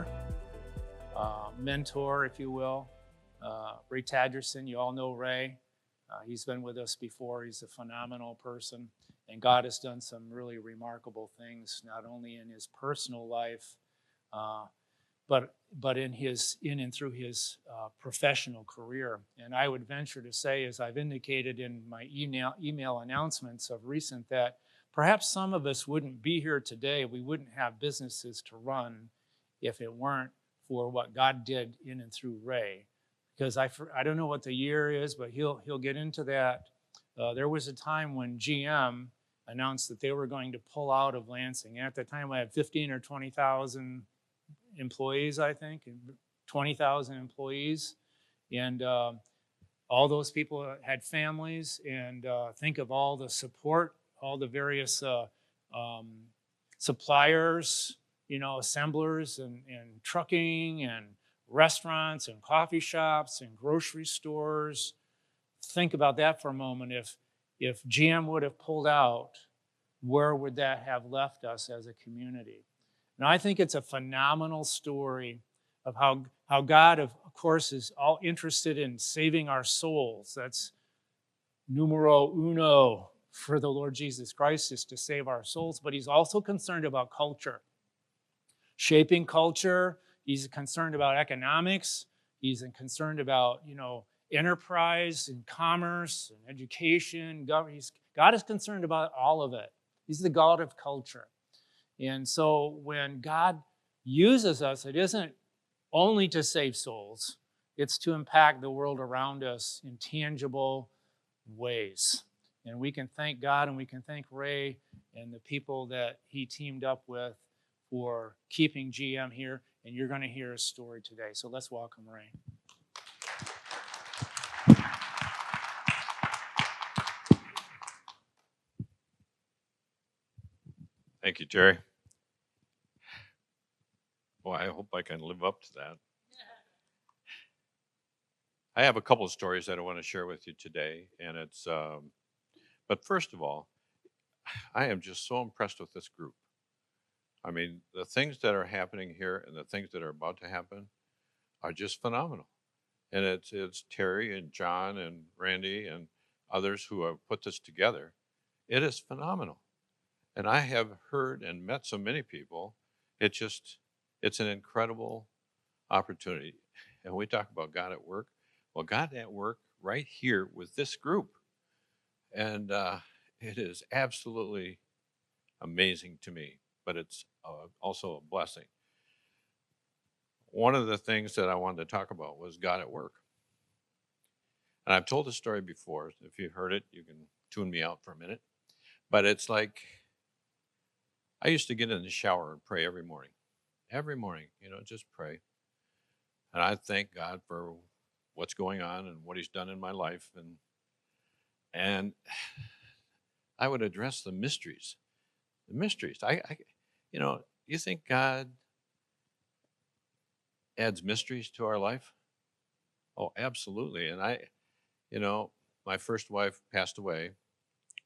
leader, mentor, if you will. Ray Tadgerson, you all know Ray. He's been with us before. He's a phenomenal person. And God has done some really remarkable things, not only in his personal life, but in and through his professional career. And I would venture to say, as I've indicated in my email announcements of recent, that perhaps some of us wouldn't be here today. We wouldn't have businesses to run if it weren't for what God did in and through Ray. Because I don't know what the year is, but he'll get into that. There was a time when GM announced that they were going to pull out of Lansing. And at the time, I had 15 or 20,000 employees, I think, and 20,000 employees. And all those people had families. And think of all the support, all the various suppliers, assemblers and trucking and restaurants and coffee shops and grocery stores. Think about that for a moment. If GM would have pulled out, where would that have left us as a community? And I think it's a phenomenal story of how God, of course, is all interested in saving our souls. That's numero uno for the Lord Jesus Christ, is to save our souls. But he's also concerned about culture, shaping culture. He's concerned about economics. He's concerned about, enterprise and commerce and education. God is concerned about all of it. He's the God of culture. And so when God uses us, it isn't only to save souls. It's to impact the world around us in tangible ways. And we can thank God and we can thank Ray and the people that he teamed up with for keeping GM here. And you're going to hear his story today. So let's welcome Ray. Thank you, Jerry. Well, I hope I can live up to that. I have a couple of stories that I want to share with you today, and but first of all, I am just so impressed with this group. I mean, the things that are happening here and the things that are about to happen are just phenomenal. And it's Terry and John and Randy and others who have put this together. It is phenomenal. And I have heard and met so many people. It's an incredible opportunity. And we talk about God at work. Well, God at work right here with this group. And it is absolutely amazing to me, but it's also a blessing. One of the things that I wanted to talk about was God at work. And I've told this story before. If you heard it, you can tune me out for a minute. But it's like, I used to get in the shower and pray every morning. Every morning, just pray. And I thank God for what's going on and what he's done in my life. And I would address the mysteries. The mysteries. You think God adds mysteries to our life? Oh, absolutely. And my first wife passed away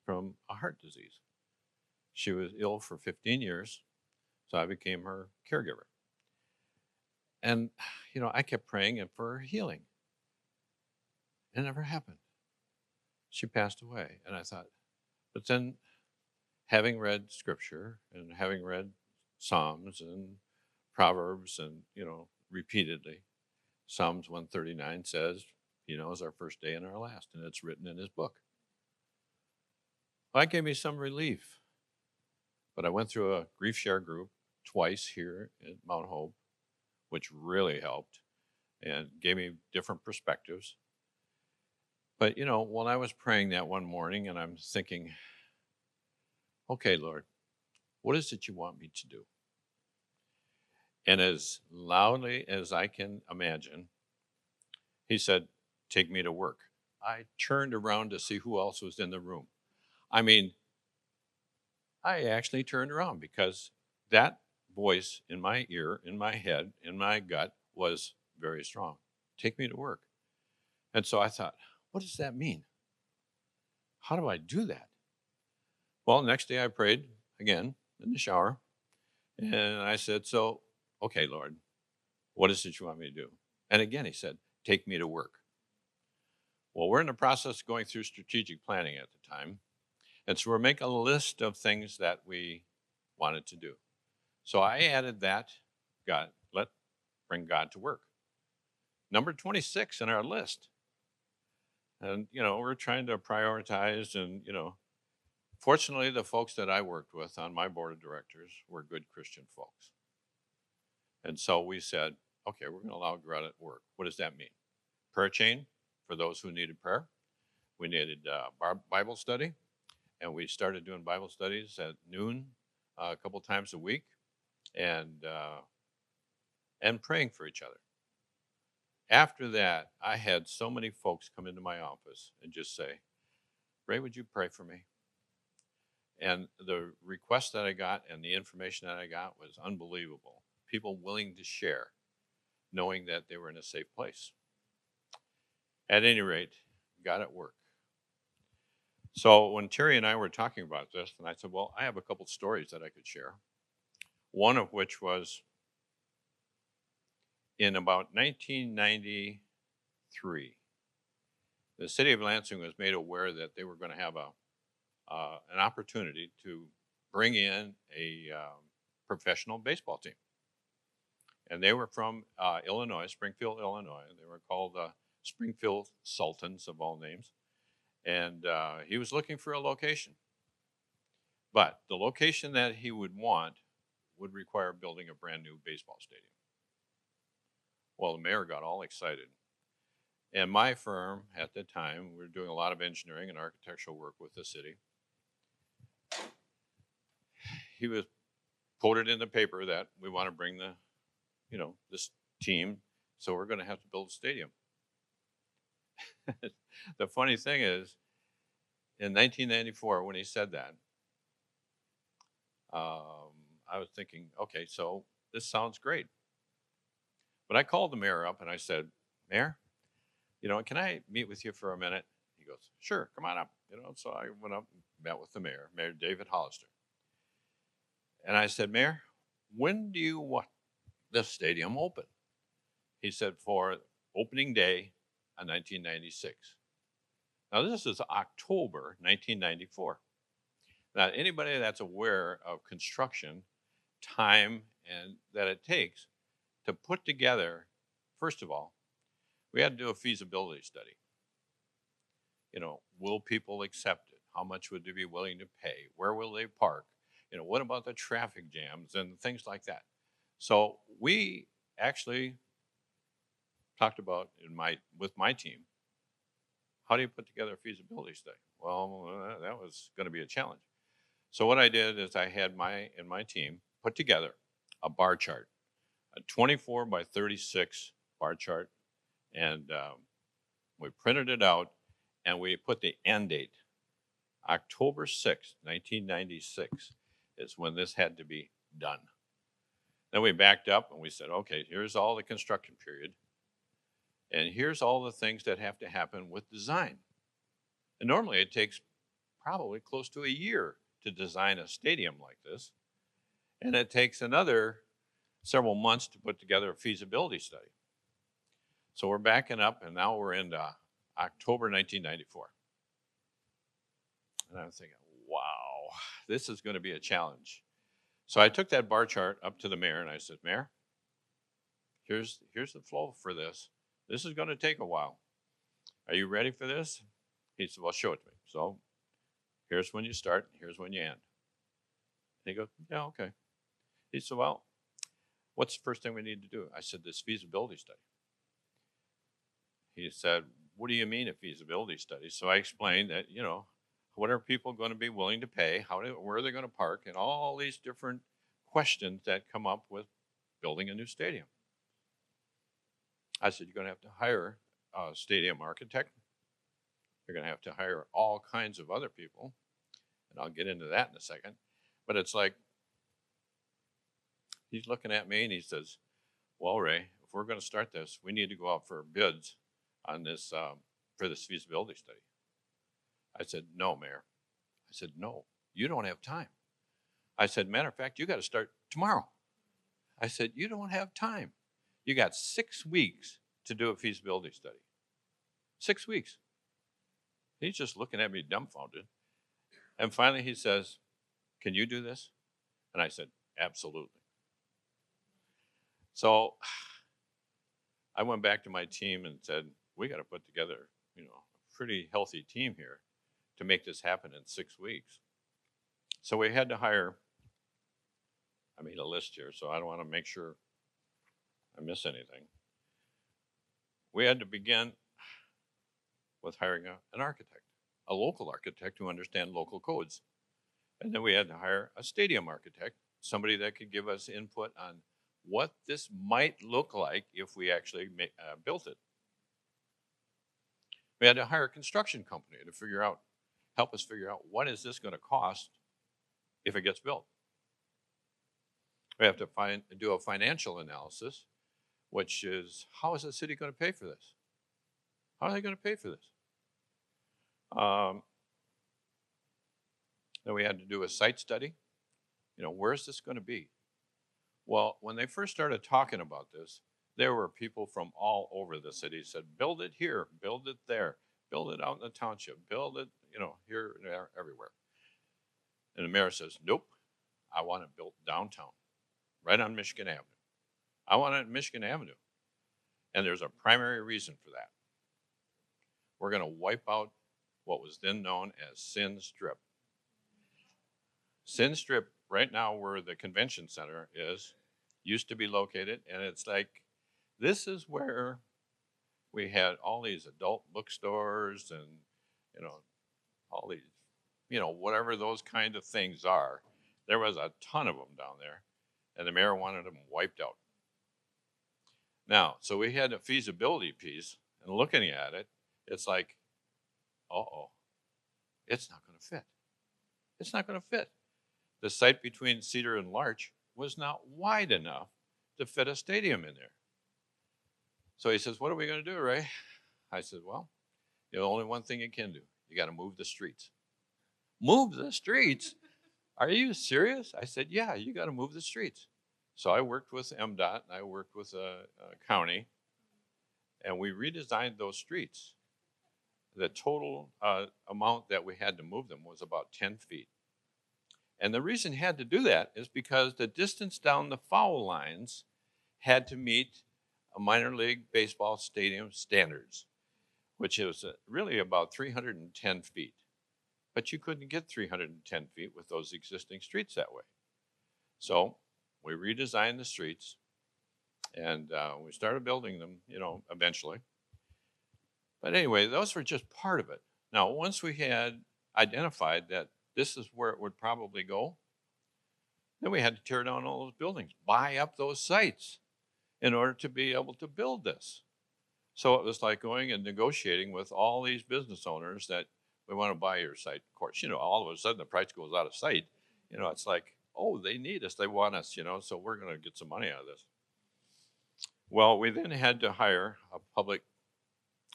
from a heart disease. She was ill for 15 years, so I became her caregiver. And, I kept praying for her healing. It never happened. She passed away. And I thought, but then having read scripture and having read Psalms and Proverbs and, repeatedly, Psalms 139 says, is our first day and our last, and it's written in his book. Well, that gave me some relief. But I went through a grief share group twice here at Mount Hope, which really helped and gave me different perspectives. But, when I was praying that one morning and I'm thinking, okay, Lord, what is it you want me to do? And as loudly as I can imagine, he said, take me to work. I turned around to see who else was in the room. I mean, I actually turned around because that voice in my ear, in my head, in my gut was very strong. Take me to work. And so I thought, what does that mean? How do I do that? Well, next day I prayed again in the shower. And I said, okay, Lord, What is it you want me to do? And again, he said, take me to work. Well, we're in the process of going through strategic planning at the time. And so we're making a list of things that we wanted to do. So I added that, bring God to work. Number 26 in our list. And, we're trying to prioritize and, fortunately, the folks that I worked with on my board of directors were good Christian folks. And so we said, okay, we're going to allow God at work. What does that mean? Prayer chain for those who needed prayer. We needed Bible study. And we started doing Bible studies at noon a couple times a week and praying for each other. After that, I had so many folks come into my office and just say, Ray, would you pray for me? And the request that I got and the information that I got was unbelievable. People willing to share, knowing that they were in a safe place. At any rate, God at work. So when Terry and I were talking about this, and I said, well, I have a couple stories that I could share. One of which was in about 1993, the city of Lansing was made aware that they were going to have an opportunity to bring in a professional baseball team. And they were from Illinois, Springfield, Illinois. They were called Springfield Sultans of all names. And he was looking for a location. But the location that he would want would require building a brand new baseball stadium. Well, the mayor got all excited. And my firm at the time, we were doing a lot of engineering and architectural work with the city. He was quoted in the paper that we want to bring this team, so we're going to have to build a stadium. The funny thing is, in 1994, when he said that, I was thinking, okay, so this sounds great. But I called the mayor up and I said, Mayor, can I meet with you for a minute? He goes, sure, come on up. So I went up and met with the mayor, Mayor David Hollister. And I said, Mayor, when do you want this stadium open? He said, for opening day of 1996. Now, this is October 1994. Now, anybody that's aware of construction, time, and that it takes to put together, first of all, we had to do a feasibility study. Will people accept it? How much would they be willing to pay? Where will they park? What about the traffic jams and things like that? So we actually talked about with my team, how do you put together a feasibility study? Well, that was going to be a challenge. So what I did is I had my team put together a bar chart, a 24 by 36 bar chart, and we printed it out, and we put the end date. October 6th, 1996 is when this had to be done. Then we backed up and we said, okay, here's all the construction period, and here's all the things that have to happen with design. And normally it takes probably close to a year to design a stadium like this, and it takes another several months to put together a feasibility study. So we're backing up, and now we're into October 1994. And I'm thinking, wow, this is going to be a challenge. So I took that bar chart up to the mayor, and I said, Mayor, here's the flow for this. This is going to take a while. Are you ready for this? He said, well, show it to me. So here's when you start, here's when you end. And he goes, yeah, okay. He said, well, what's the first thing we need to do? I said, this feasibility study. He said, what do you mean a feasibility study? So I explained that, what are people going to be willing to pay? Where are they going to park? And all these different questions that come up with building a new stadium. I said, you're going to have to hire a stadium architect. You're going to have to hire all kinds of other people. And I'll get into that in a second. But it's like, he's looking at me and he says, well, Ray, if we're going to start this, we need to go out for bids on this, for this feasibility study. I said, no, Mayor. I said, no, you don't have time. I said, matter of fact, you got to start tomorrow. I said, you don't have time. You got 6 weeks to do a feasibility study. 6 weeks. He's just looking at me dumbfounded. And finally he says, "Can you do this?" And I said, "Absolutely." So I went back to my team and said, "We got to put together, a pretty healthy team here to make this happen in 6 weeks." So we had to hire, I made a list here, so I don't want to make sure I miss anything. We had to begin with hiring an architect, a local architect who understands local codes. And then we had to hire a stadium architect, somebody that could give us input on what this might look like if we actually built it. We had to hire a construction company to help us figure out what is this going to cost if it gets built. We have to do a financial analysis, which is, how is the city going to pay for this? How are they going to pay for this? Then we had to do a site study. Where's this going to be? Well, when they first started talking about this, there were people from all over the city said, build it here, build it there, build it out in the township, build it, here, there, everywhere. And the mayor says, nope, I want it built downtown, right on Michigan Avenue. I want it on Michigan Avenue. And there's a primary reason for that. We're going to wipe out what was then known as Sin Strip. Sin Strip, right now where the convention center is, used to be located, and it's like, this is where we had all these adult bookstores and, all these, whatever those kind of things are. There was a ton of them down there, and the mayor wanted them wiped out. Now, so we had a feasibility piece, and looking at it, it's like, it's not going to fit. It's not going to fit. The site between Cedar and Larch was not wide enough to fit a stadium in there. So he says, what are we going to do, Ray? I said, well, only one thing you can do. You got to move the streets. Move the streets? Are you serious? I said, yeah, you got to move the streets. So I worked with MDOT and I worked with a county, and we redesigned those streets. The total amount that we had to move them was about 10 feet. And the reason he had to do that is because the distance down the foul lines had to meet a minor league baseball stadium standards, which is really about 310 feet. But you couldn't get 310 feet with those existing streets that way. So we redesigned the streets, and we started building them, eventually. But anyway, those were just part of it. Now, once we had identified that this is where it would probably go, then we had to tear down all those buildings, buy up those sites in order to be able to build this. So it was like going and negotiating with all these business owners that we want to buy your site. Of course, all of a sudden the price goes out of sight. It's like, oh, they need us, they want us, so we're going to get some money out of this. Well, we then had to hire a public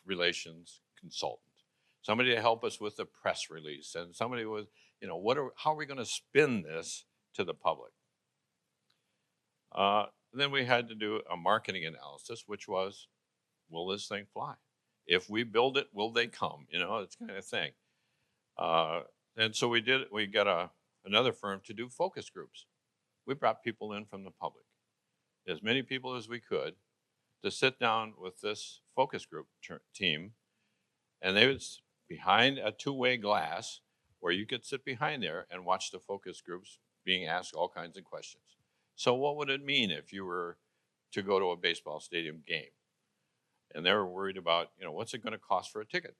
relations consultant, somebody to help us with the press release, and somebody with, how are we going to spin this to the public? Then we had to do a marketing analysis, which was, will this thing fly? If we build it, will they come? It's kind of thing. And so we got another firm to do focus groups. We brought people in from the public, as many people as we could, to sit down with this focus group team. And they was behind a two-way glass where you could sit behind there and watch the focus groups being asked all kinds of questions. So what would it mean if you were to go to a baseball stadium game? And they were worried about, what's it going to cost for a ticket?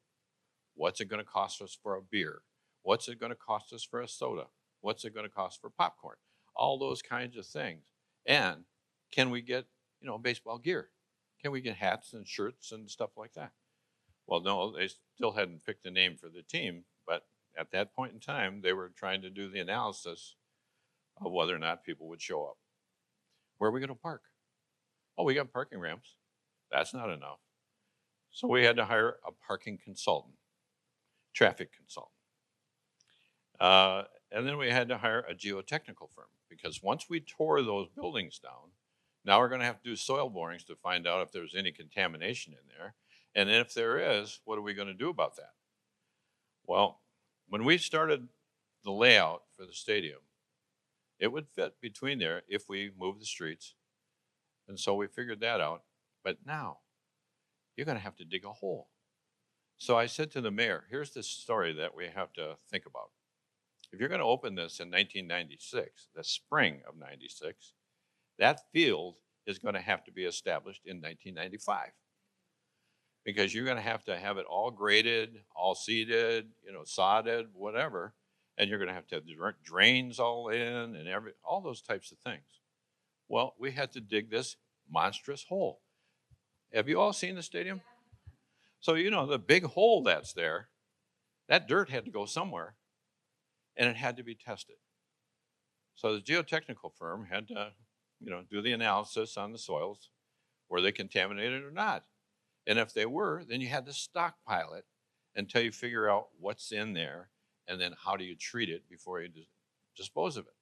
What's it going to cost us for a beer? What's it going to cost us for a soda? What's it going to cost for popcorn? All those kinds of things. And can we get, baseball gear? Can we get hats and shirts and stuff like that? Well, no, they still hadn't picked a name for the team, but at that point in time, they were trying to do the analysis of whether or not people would show up. Where are we going to park? Oh, we got parking ramps. That's not enough. So we had to hire a parking consultant, traffic consultant. And then we had to hire a geotechnical firm, because once we tore those buildings down, Now we're going to have to do soil borings to find out if there's any contamination in there. And if there is, what are we going to do about that? Well, when we started the layout for the stadium, it would fit between there if we moved the streets. And so we figured that out. But now you're going to have to dig a hole. So I said to the mayor, here's the story that we have to think about. If you're going to open this in 1996, the spring of 96, that field is going to have to be established in 1995 because you're going to have it all graded, all seeded, sodded, whatever, and you're going to have drains all in and all those types of things. Well, we had to dig this monstrous hole. Have you all seen the stadium? So, the big hole that's there, that dirt had to go somewhere, and it had to be tested. So the geotechnical firm had to, do the analysis on the soils. Were they contaminated or not? And if they were, then you had to stockpile it until you figure out what's in there, and then how do you treat it before you dispose of it.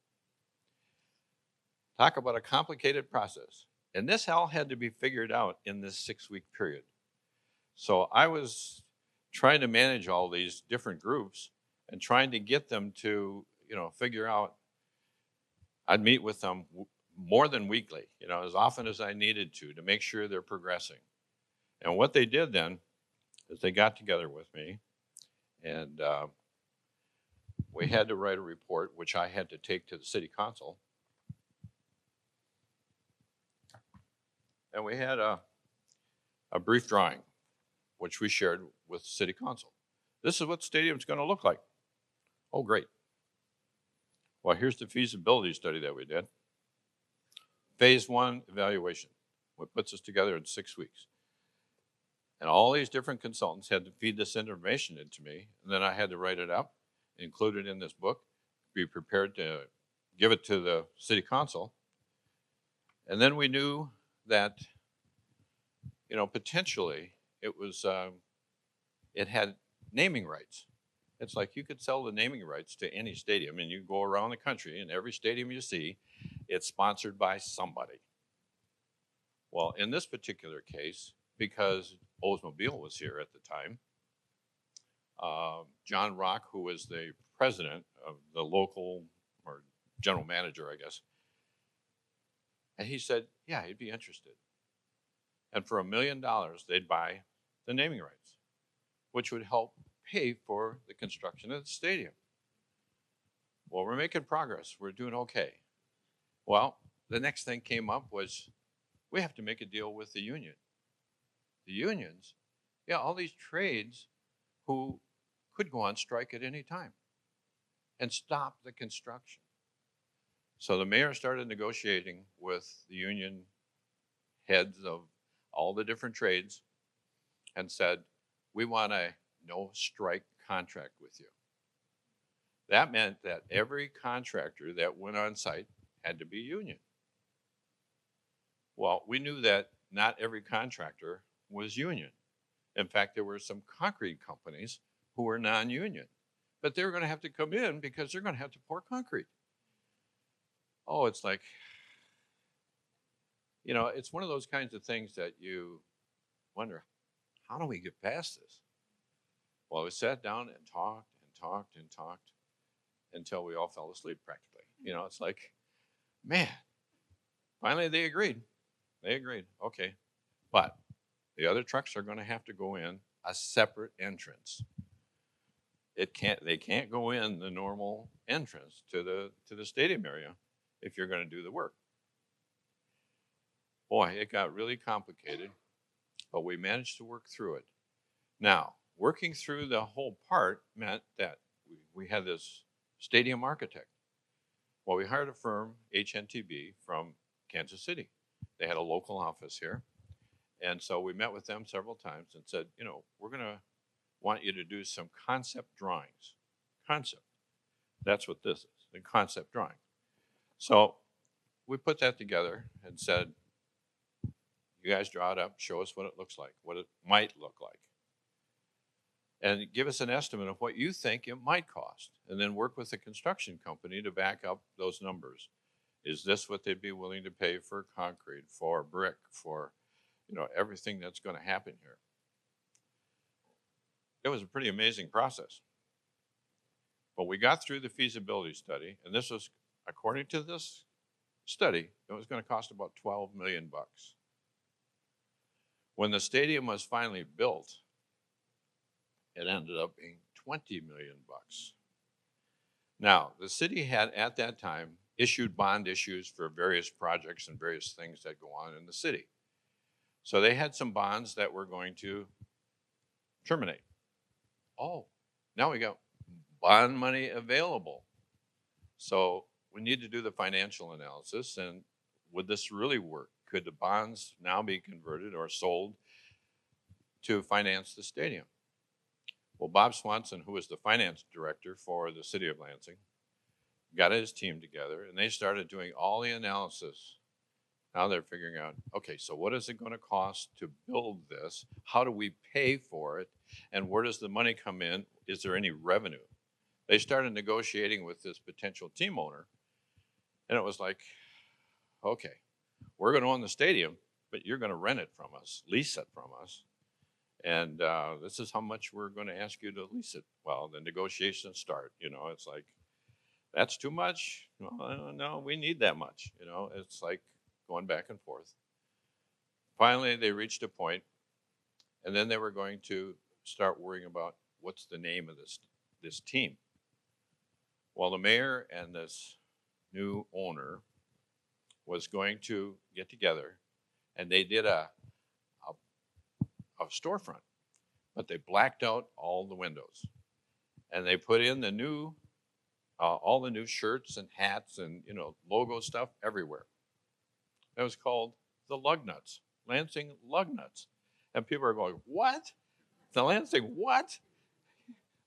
Talk about a complicated process. And this all had to be figured out in this 6-week period. So I was trying to manage all these different groups and trying to get them to, figure out. I'd meet with them more than weekly, as often as I needed to make sure they're progressing. And what they did then is they got together with me, and we had to write a report, which I had to take to the city council. And we had a brief drawing, which we shared with the city council. This is what the stadium's going to look like. Oh, great. Well, here's the feasibility study that we did. Phase 1 evaluation, what puts us together in 6 weeks. And all these different consultants had to feed this information into me, and then I had to write it up, include it in this book, be prepared to give it to the city council. And then we knew that, potentially it had naming rights. It's like you could sell the naming rights to any stadium, and you go around the country, and every stadium you see, it's sponsored by somebody. Well, in this particular case, because Oldsmobile was here at the time, John Rock, who was the president of the local, or general manager, I guess, and he said, yeah, he'd be interested. And for $1 million, they'd buy the naming rights, which would help pay for the construction of the stadium. Well, we're making progress. We're doing okay. Well, the next thing came up was we have to make a deal with the union. The unions, all these trades who could go on strike at any time and stop the construction. So the mayor started negotiating with the union heads of all the different trades and said, we want a no strike contract with you. That meant that every contractor that went on site had to be union. Well, we knew that not every contractor was union. In fact, there were some concrete companies who were non-union, but they were going to have to come in because they're going to have to pour concrete. Oh, it's like, it's one of those kinds of things that you wonder, how do we get past this? Well, we sat down and talked and talked and talked until we all fell asleep practically. It's like, man, finally they agreed. They agreed. Okay. But the other trucks are going to have to go in a separate entrance. They can't go in the normal entrance to the stadium area if you're going to do the work. Boy, it got really complicated, but we managed to work through it. Now, working through the whole part meant that we had this stadium architect. Well, we hired a firm, HNTB, from Kansas City. They had a local office here. And so we met with them several times and said, we're going to want you to do some concept drawings. Concept. That's what this is, the concept drawing. So we put that together and said, you guys draw it up, show us what it looks like, what it might look like. And give us an estimate of what you think it might cost. And then work with the construction company to back up those numbers. Is this what they'd be willing to pay for concrete, for brick, for, everything that's going to happen here? It was a pretty amazing process. But we got through the feasibility study, and this was, according to this study, it was going to cost about 12 million bucks. When the stadium was finally built, it ended up being 20 million bucks. Now, the city had at that time issued bond issues for various projects and various things that go on in the city. So they had some bonds that were going to terminate. Oh, now we got bond money available. So we need to do the financial analysis, and would this really work? Could the bonds now be converted or sold to finance the stadium? Well, Bob Swanson, who was the finance director for the city of Lansing, got his team together, and they started doing all the analysis. Now they're figuring out, okay, so what is it going to cost to build this? How do we pay for it? And where does the money come in? Is there any revenue? They started negotiating with this potential team owner, and it was like, okay, we're going to own the stadium, but you're going to rent it from us, lease it from us. And this is how much we're going to ask you to lease it. Well, the negotiations start. It's like, that's too much. No, we need that much. It's like going back and forth. Finally, they reached a point, and then they were going to start worrying about what's the name of this team. Well, the mayor and this new owner was going to get together, and they did a storefront, but they blacked out all the windows, and they put in the new all the new shirts and hats and logo stuff everywhere. It was called the Lug Nuts, Lansing Lug Nuts, and people are going, "What? The Lansing what?"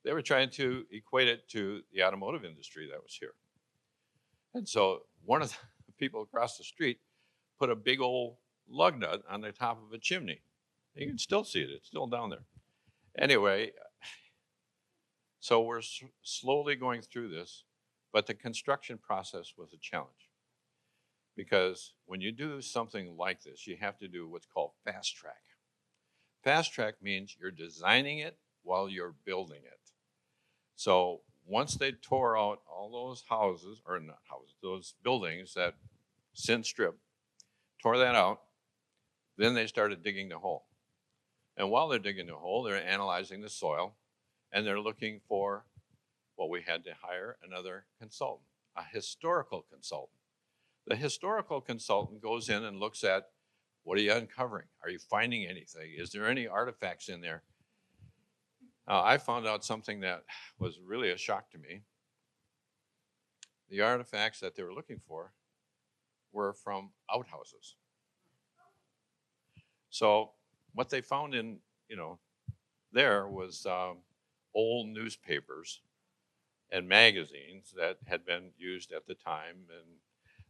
They were trying to equate it to the automotive industry that was here, and so one of the people across the street put a big old lug nut on the top of a chimney. You can still see it. It's still down there. Anyway, so we're slowly going through this, but the construction process was a challenge. Because when you do something like this, you have to do what's called fast track. Fast track means you're designing it while you're building it. So once they tore out all those houses, or not houses, those buildings that Sin Strip, tore that out, then they started digging the hole. And while they're digging the hole, they're analyzing the soil, and they're looking for, well, we had to hire another consultant, a historical consultant. The historical consultant goes in and looks at, what are you uncovering? Are you finding anything? Is there any artifacts in there? I found out something that was really a shock to me. The artifacts that they were looking for were from outhouses. So what they found in, there was old newspapers and magazines that had been used at the time. And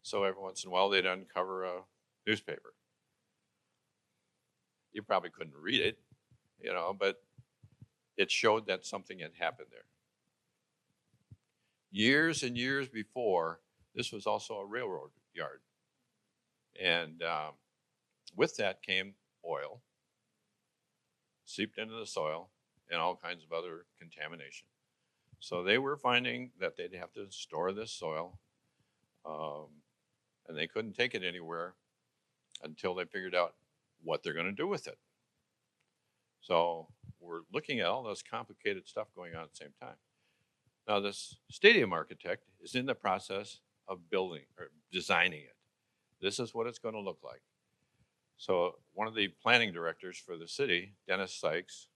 so every once in a while they'd uncover a newspaper. You probably couldn't read it, but it showed that something had happened there. Years and years before, this was also a railroad yard. And with that came oil, seeped into the soil, and all kinds of other contamination. So they were finding that they'd have to store this soil, and they couldn't take it anywhere until they figured out what they're going to do with it. So we're looking at all this complicated stuff going on at the same time. Now, this stadium architect is in the process of building or designing it. This is what it's going to look like. So one of the planning directors for the city, Dennis Sykes,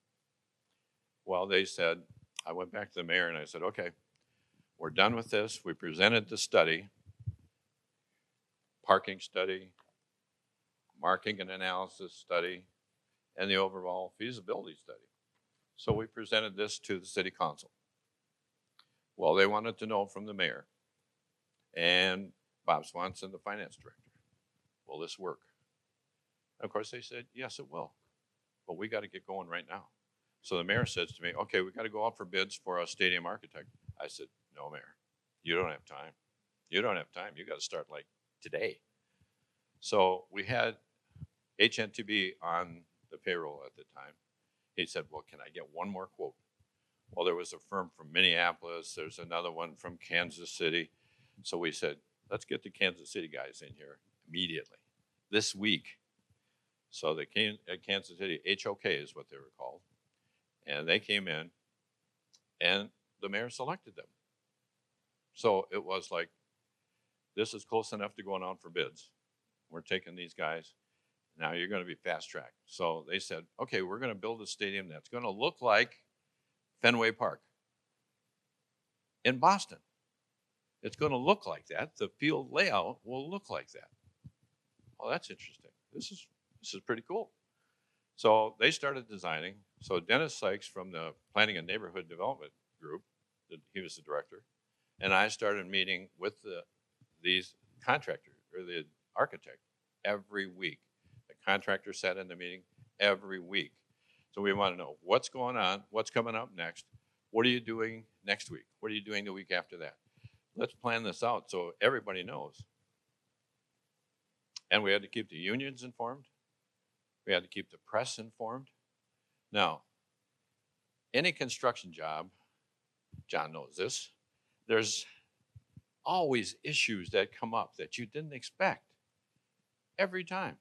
well, they said, I went back to the mayor and I said, okay, we're done with this. We presented the study, parking study, marking and analysis study, and the overall feasibility study. So we presented this to the city council. Well, they wanted to know from the mayor and Bob Swanson, the finance director, will this work? Of course, they said, yes, it will. But we got to get going right now. So the mayor says to me, okay, we got to go out for bids for a stadium architect. I said, no, mayor, you don't have time. You don't have time. You got to start like today. So we had HNTB on the payroll at the time. He said, well, can I get one more quote? Well, there was a firm from Minneapolis. There's another one from Kansas City. So we said, let's get the Kansas City guys in here immediately, this week. So they came at Kansas City, HOK is what they were called. And they came in, and the mayor selected them. So it was like, this is close enough to going out for bids. We're taking these guys. Now you're going to be fast tracked. So they said, okay, we're going to build a stadium that's going to look like Fenway Park in Boston. It's going to look like that. The field layout will look like that. Oh, that's interesting. This is pretty cool. So they started designing. So Dennis Sykes from the Planning and Neighborhood Development Group, he was the director, and I started meeting with these contractors or the architect every week. The contractor sat in the meeting every week. So we want to know what's going on, what's coming up next, what are you doing next week, what are you doing the week after that. Let's plan this out so everybody knows. And we had to keep the unions informed. We had to keep the press informed. Now, any construction job, John knows this, there's always issues that come up that you didn't expect. Every time.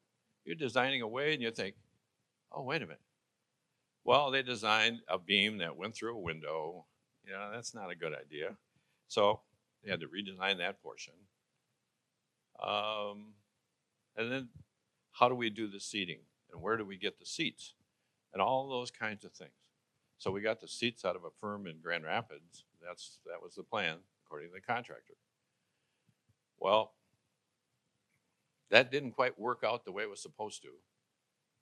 You're designing a way and you think, oh, wait a minute. Well, they designed a beam that went through a window. That's not a good idea. So they had to redesign that portion. And then how do we do the seating? And where do we get the seats? And all those kinds of things. So we got the seats out of a firm in Grand Rapids. That was the plan, according to the contractor. Well, that didn't quite work out the way it was supposed to.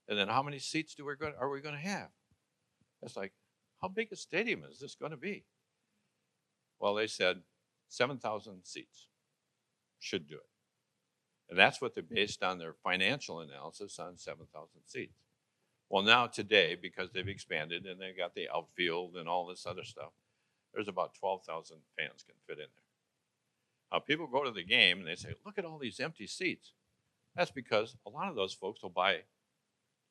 And then how many seats are we going to have? It's like, how big a stadium is this going to be? Well, they said 7,000 seats should do it. And that's what they based on their financial analysis on 7,000 seats. Well, now today, because they've expanded and they've got the outfield and all this other stuff, there's about 12,000 fans can fit in there. People go to the game and they say, look at all these empty seats. That's because a lot of those folks will buy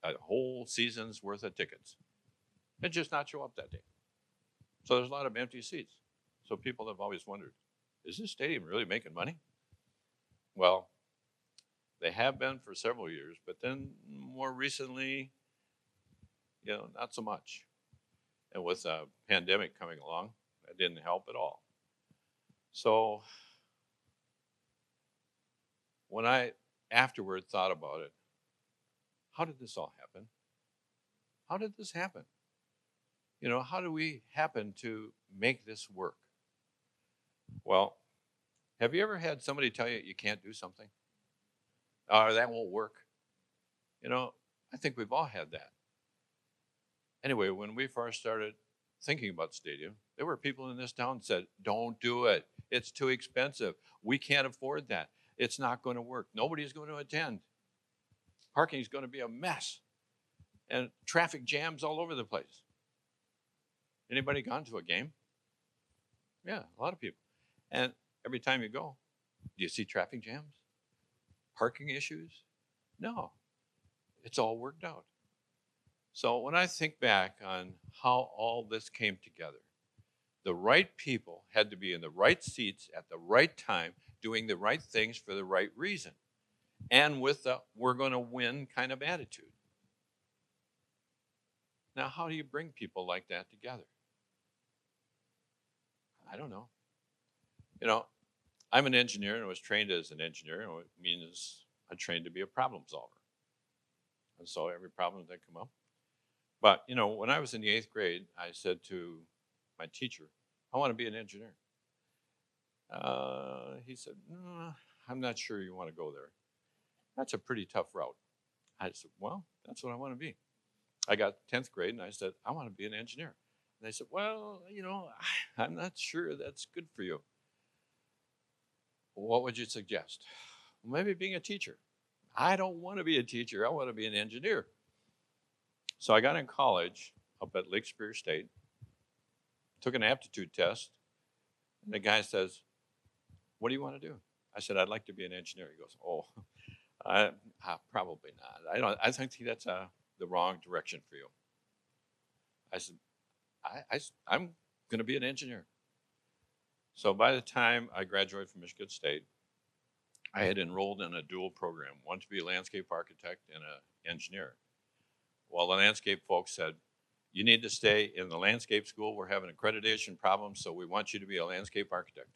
a whole season's worth of tickets and just not show up that day. So there's a lot of empty seats. So people have always wondered, is this stadium really making money? Well, they have been for several years, but then more recently, not so much. And with a pandemic coming along, that didn't help at all. So when I afterward thought about it, how did this all happen? How did this happen? How do we happen to make this work? Well, have you ever had somebody tell you can't do something? Or that won't work? I think we've all had that. Anyway, when we first started thinking about stadium, there were people in this town that said, don't do it. It's too expensive. We can't afford that. It's not going to work. Nobody's going to attend. Parking is going to be a mess. And traffic jams all over the place. Anybody gone to a game? Yeah, a lot of people. And every time you go, do you see traffic jams? Parking issues? No. It's all worked out. So when I think back on how all this came together, the right people had to be in the right seats at the right time, doing the right things for the right reason, and with the we're going to win kind of attitude. Now, how do you bring people like that together? I don't know. I'm an engineer and I was trained as an engineer, and it means I trained to be a problem solver. And so every problem that come up. But, when I was in the 8th grade, I said to my teacher, I want to be an engineer. He said, no, I'm not sure you want to go there. That's a pretty tough route. I said, well, that's what I want to be. I got 10th grade and I said, I want to be an engineer. And they said, well, I'm not sure that's good for you. What would you suggest? Well, maybe being a teacher. I don't want to be a teacher. I want to be an engineer. So I got in college up at Lake Superior State, took an aptitude test, and the guy says, what do you want to do? I said, I'd like to be an engineer. He goes, oh, probably not. I think that's the wrong direction for you. I said, I'm going to be an engineer. So by the time I graduated from Michigan State, I had enrolled in a dual program, one to be a landscape architect and an engineer. Well, the landscape folks said, you need to stay in the landscape school. We're having accreditation problems, so we want you to be a landscape architect.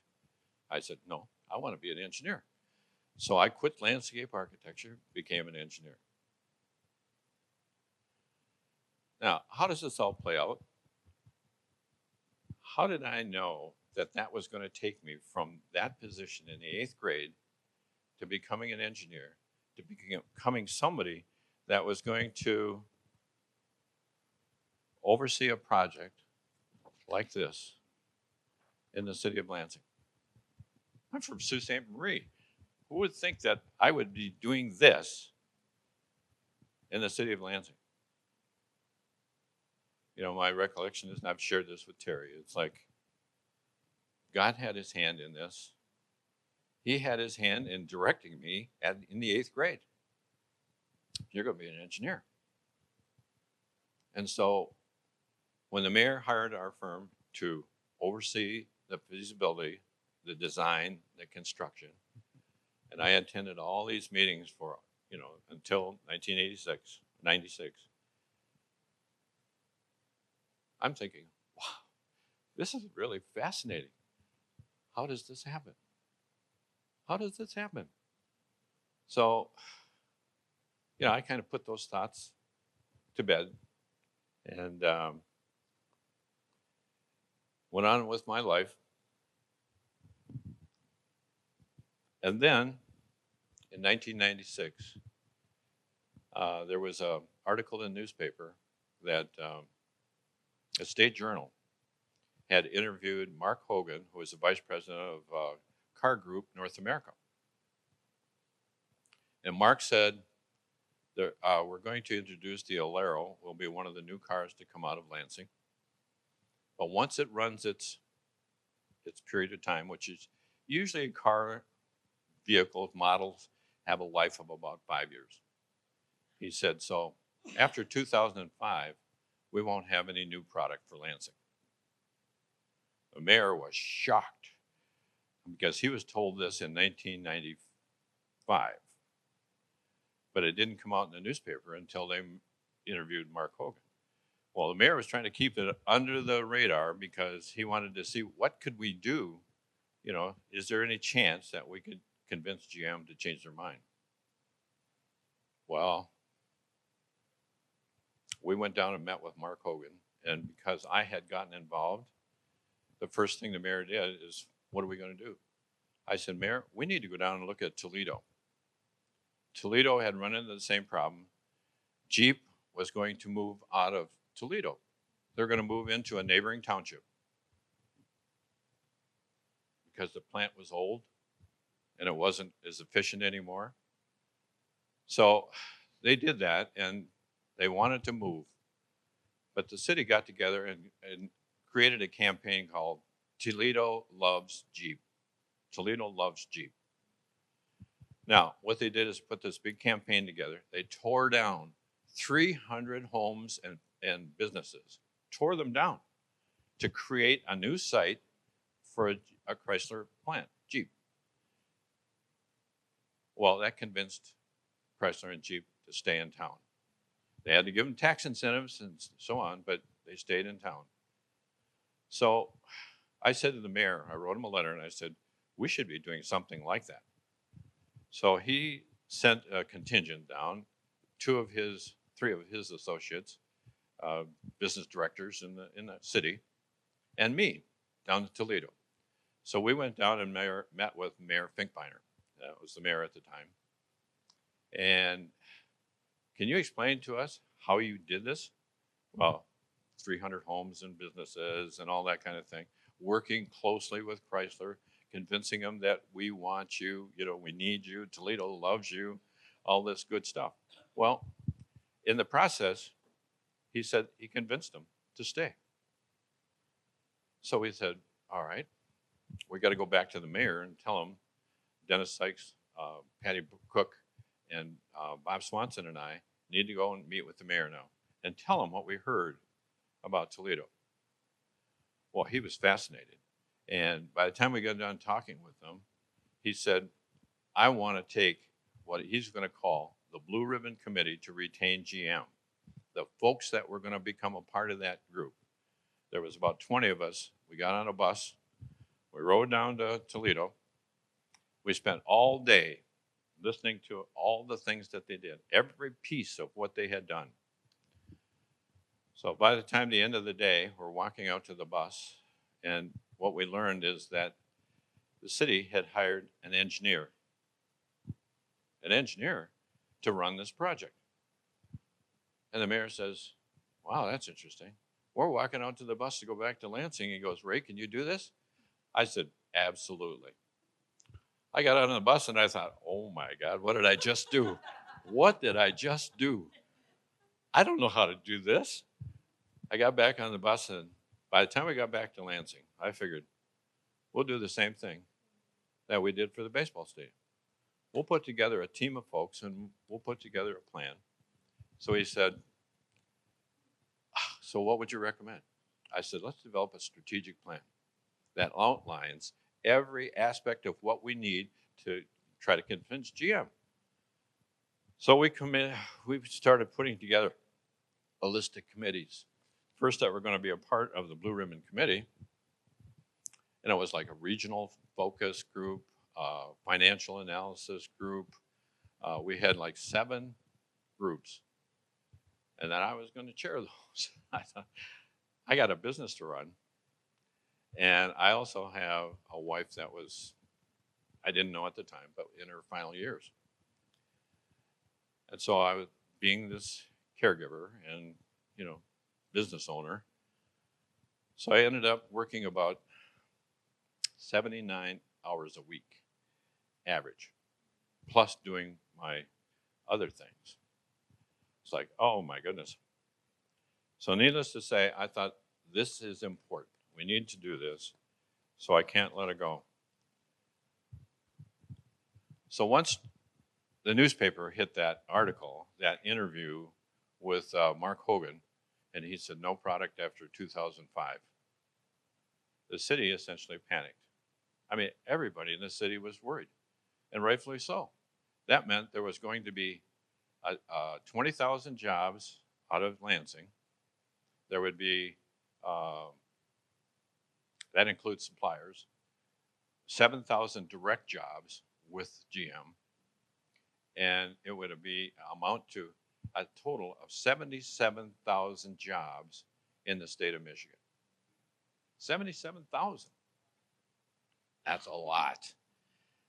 I said, no, I want to be an engineer. So I quit landscape architecture, became an engineer. Now, how does this all play out? How did I know that that was going to take me from that position in the 8th grade to becoming an engineer, to becoming somebody that was going to oversee a project like this in the city of Lansing? I'm from Sault Ste. Marie. Who would think that I would be doing this in the city of Lansing? You know, my recollection is, and I've shared this with Terry, it's like God had his hand in this. He had his hand in directing me in the 8th grade. You're going to be an engineer. And so when the mayor hired our firm to oversee the feasibility, the design, the construction, and I attended all these meetings for, until 1986, 96. I'm thinking, wow, this is really fascinating. How does this happen? How does this happen? So, I kind of put those thoughts to bed and went on with my life. And then in 1996, there was an article in the newspaper that a state journal had interviewed Mark Hogan, who was the vice president of Car Group North America. And Mark said, we're going to introduce the Alero, will be one of the new cars to come out of Lansing. But once it runs its period of time, which is usually a car vehicle models have a life of about 5 years. He said, so after 2005, we won't have any new product for Lansing. The mayor was shocked because he was told this in 1995, but it didn't come out in the newspaper until they interviewed Mark Hogan. Well, the mayor was trying to keep it under the radar because he wanted to see what could we do. Is there any chance that we could convince GM to change their mind? Well, we went down and met with Mark Hogan, and because I had gotten involved, the first thing the mayor did is, what are we going to do? I said, Mayor, we need to go down and look at Toledo. Toledo had run into the same problem. Jeep was going to move out of Toledo. They're going to move into a neighboring township because the plant was old and it wasn't as efficient anymore. So they did that, and they wanted to move. But the city got together and created a campaign called Toledo Loves Jeep. Toledo Loves Jeep. Now, what they did is put this big campaign together. They tore down 300 homes and businesses, tore them down to create a new site for a Chrysler plant, Jeep. Well, that convinced Chrysler and Jeep to stay in town. They had to give them tax incentives and so on, but they stayed in town. So I said to the mayor, I wrote him a letter, and I said, we should be doing something like that. So he sent a contingent down, three of his associates, business directors in the city, and me down to Toledo. So we went down and met with Mayor Finkbeiner. That was the mayor at the time. And can you explain to us how you did this? Well, 300 homes and businesses and all that kind of thing, working closely with Chrysler, convincing them that we want you, we need you, Toledo loves you, all this good stuff. Well, in the process, he said he convinced them to stay. So we said, all right, we got to go back to the mayor and tell him Dennis Sykes, Patty Cook, and Bob Swanson and I need to go and meet with the mayor now and tell him what we heard about Toledo. Well, he was fascinated. And by the time we got done talking with him, he said, I want to take what he's going to call the Blue Ribbon Committee to retain GM. The folks that were going to become a part of that group. There was about 20 of us. We got on a bus. We rode down to Toledo. We spent all day listening to all the things that they did, every piece of what they had done. So by the time the end of the day, we're walking out to the bus, and what we learned is that the city had hired an engineer to run this project. And the mayor says, wow, that's interesting. We're walking out to the bus to go back to Lansing. He goes, Ray, can you do this? I said, absolutely. I got out on the bus and I thought, oh my God, what did I just do? What did I just do? I don't know how to do this. I got back on the bus, and by the time we got back to Lansing, I figured we'll do the same thing that we did for the baseball stadium. We'll put together a team of folks and we'll put together a plan. So he said, so what would you recommend? I said, let's develop a strategic plan that outlines every aspect of what we need to try to convince GM. So we started putting together a list of committees. First, that were going to be a part of the Blue Ribbon Committee, and it was like a regional focus group, financial analysis group. We had like 7 groups, and then I was going to chair those. I thought, I got a business to run, and I also have a wife that was, I didn't know at the time, but in her final years. And so I was being this caregiver and, business owner. So I ended up working about 79 hours a week, average, plus doing my other things. It's like, oh my goodness. So needless to say, I thought this is important. We need to do this, so I can't let it go. So once the newspaper hit that article, that interview with Mark Hogan, and he said no product after 2005, the city essentially panicked. I mean, everybody in the city was worried, and rightfully so. That meant there was going to be 20,000 jobs out of Lansing. There would be, that includes suppliers, 7,000 direct jobs with GM, and it would amount to a total of 77,000 jobs in the state of Michigan. 77,000. That's a lot.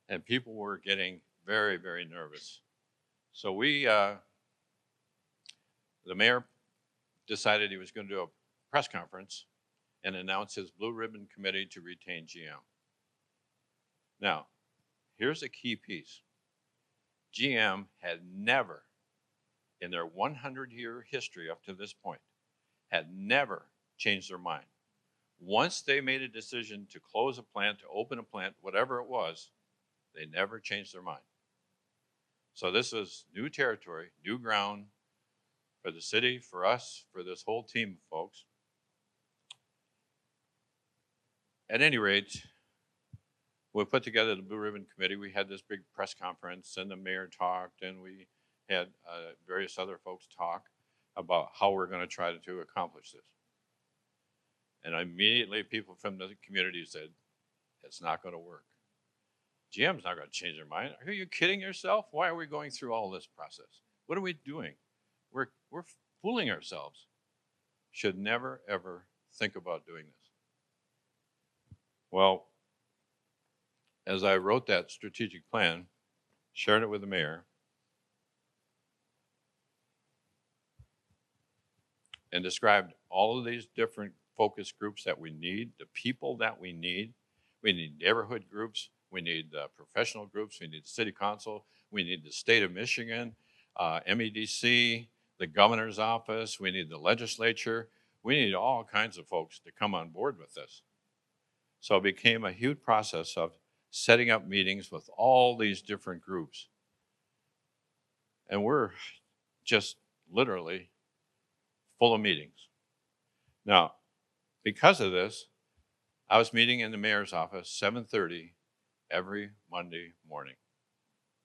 And people were getting very, very nervous. So the mayor decided he was going to do a press conference and announce his Blue Ribbon Committee to retain GM. Now, here's a key piece. GM had never, in their 100-year history up to this point, had never changed their mind. Once they made a decision to close a plant, to open a plant, whatever it was, they never changed their mind. So this was new territory, new ground for the city, for us, for this whole team of folks. At any rate, we put together the Blue Ribbon Committee. We had this big press conference, and the mayor talked, and we had various other folks talk about how we're going to try to accomplish this. And immediately people from the community said, it's not going to work. GM's not going to change their mind. Are you kidding yourself? Why are we going through all this process? What are we doing? We're fooling ourselves. Should never, ever think about doing this. Well, as I wrote that strategic plan, shared it with the mayor, and described all of these different focus groups that we need, the people that we need. We need neighborhood groups. We need professional groups. We need the city council. We need the state of Michigan, MEDC, the governor's office. We need the legislature. We need all kinds of folks to come on board with this. So it became a huge process of setting up meetings with all these different groups. And we're just literally full of meetings. Now, because of this, I was meeting in the mayor's office 7:30 every Monday morning.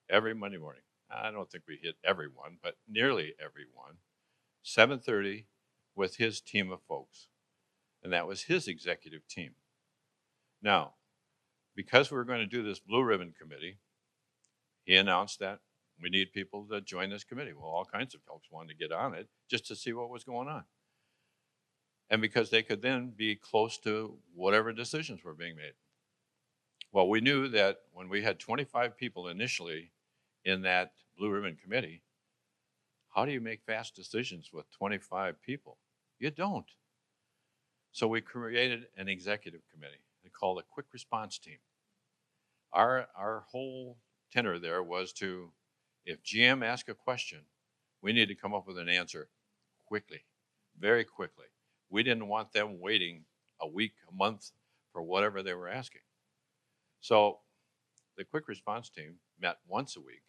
Every Monday morning. I don't think we hit everyone, but nearly everyone. 7:30 with his team of folks. And that was his executive team. Now, because we were going to do this Blue Ribbon Committee, he announced that we need people to join this committee. Well, all kinds of folks wanted to get on it just to see what was going on. And because they could then be close to whatever decisions were being made. Well, we knew that when we had 25 people initially in that Blue Ribbon Committee, how do you make fast decisions with 25 people? You don't. So we created an executive committee. They called a quick response team. Our whole tenor there was to, if GM asked a question, we need to come up with an answer quickly, very quickly. We didn't want them waiting a week, a month for whatever they were asking. So the quick response team met once a week.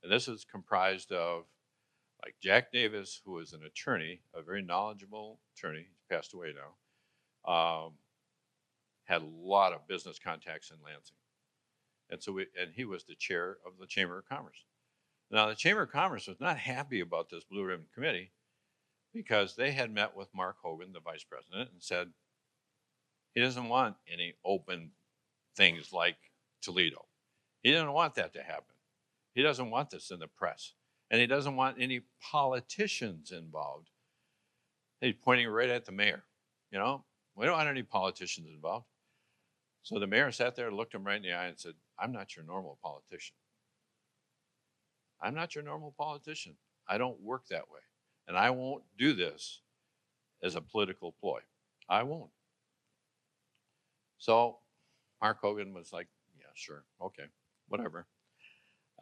And this is comprised of like Jack Davis, who is an attorney, a very knowledgeable attorney, he's passed away now, had a lot of business contacts in Lansing. And so he was the chair of the Chamber of Commerce. Now, the Chamber of Commerce was not happy about this Blue Ribbon Committee because they had met with Mark Hogan, the vice president, and said he doesn't want any open things like Toledo. He didn't want that to happen. He doesn't want this in the press. And he doesn't want any politicians involved. He's pointing right at the mayor. You know, we don't want any politicians involved. So the mayor sat there, looked him right in the eye and said, I'm not your normal politician. I'm not your normal politician. I don't work that way. And I won't do this as a political ploy. I won't. So Mark Hogan was like, yeah, sure, okay, whatever.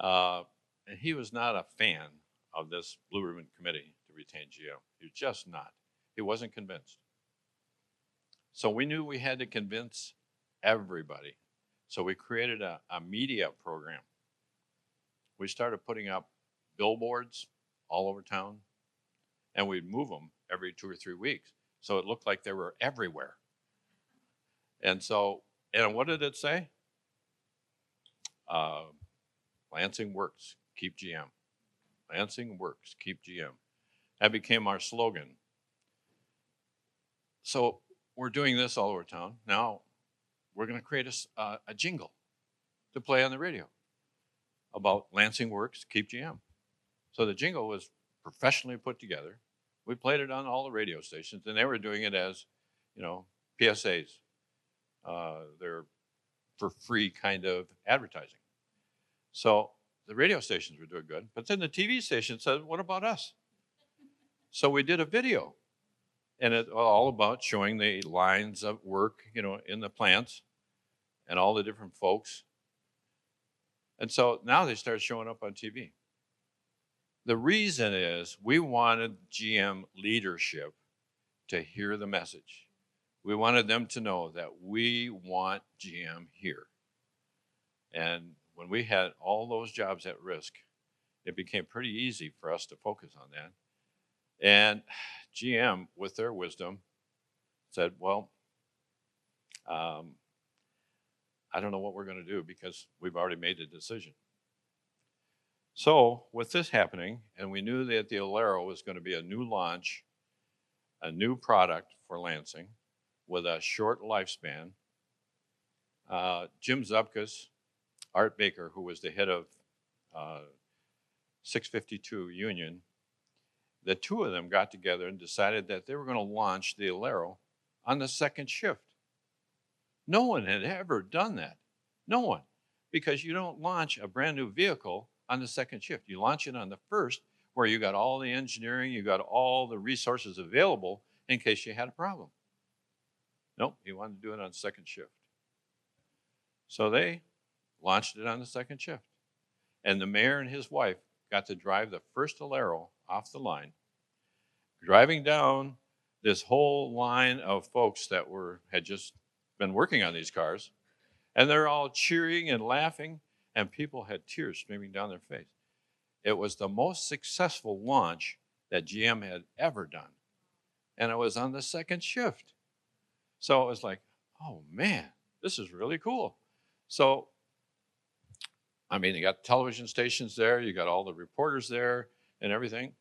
And he was not a fan of this Blue Ribbon Committee to retain GM. He was just not. He wasn't convinced. So we knew we had to convince everybody. So we created a media program. We started putting up billboards all over town, and we'd move them every 2 or 3 weeks. So it looked like they were everywhere. And so, and what did it say? Lansing works, keep GM. Lansing works, keep GM. That became our slogan. So we're doing this all over town. Now we're going to create a jingle to play on the radio about Lansing works, keep GM. So the jingle was professionally put together. We played it on all the radio stations, and they were doing it as, you know, PSAs. They're for free kind of advertising. So the radio stations were doing good, but then the TV station said, what about us? So we did a video, and it's all about showing the lines of work, you know, in the plants and all the different folks. And so now they start showing up on TV. The reason is we wanted GM leadership to hear the message. We wanted them to know that we want GM here. And when we had all those jobs at risk, it became pretty easy for us to focus on that. And GM, with their wisdom, said, well, I don't know what we're going to do because we've already made the decision. So with this happening, and we knew that the Alero was going to be a new launch, a new product for Lansing with a short lifespan, Jim Zupkus, Art Baker, who was the head of 652 Union, the two of them got together and decided that they were going to launch the Alero on the second shift. No one had ever done that. No one. Because you don't launch a brand new vehicle on the second shift. You launch it on the first, where you got all the engineering, you got all the resources available in case you had a problem. Nope, he wanted to do it on second shift. So they launched it on the second shift. And the mayor and his wife got to drive the first Alero off the line, driving down this whole line of folks that had just been working on these cars. And they're all cheering and laughing, and people had tears streaming down their face. It was the most successful launch that GM had ever done. And it was on the second shift. So it was like, oh man, this is really cool. So, I mean, you got television stations there, you got all the reporters there and everything.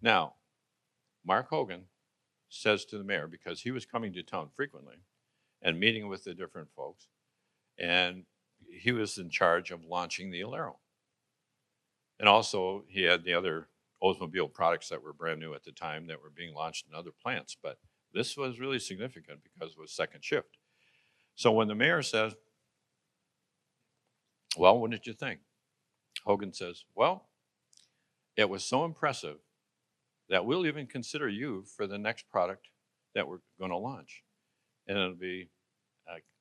Now, Mark Hogan says to the mayor, because he was coming to town frequently and meeting with the different folks, and he was in charge of launching the Alero. And also, he had the other Oldsmobile products that were brand new at the time that were being launched in other plants. But this was really significant because it was second shift. So when the mayor says, well, what did you think? Hogan says, well, it was so impressive that we'll even consider you for the next product that we're going to launch. And it'll be,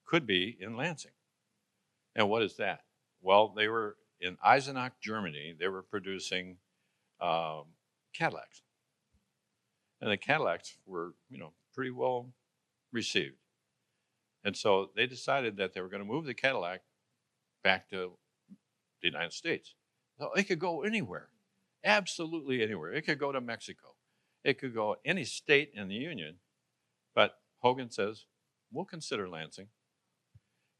could be in Lansing. And what is that? Well, they were in Eisenach, Germany. They were producing Cadillacs. And the Cadillacs were, pretty well received. And so they decided that they were going to move the Cadillac back to the United States. So it could go anywhere, absolutely anywhere. It could go to Mexico. It could go any state in the Union. But Hogan says, we'll consider Lansing.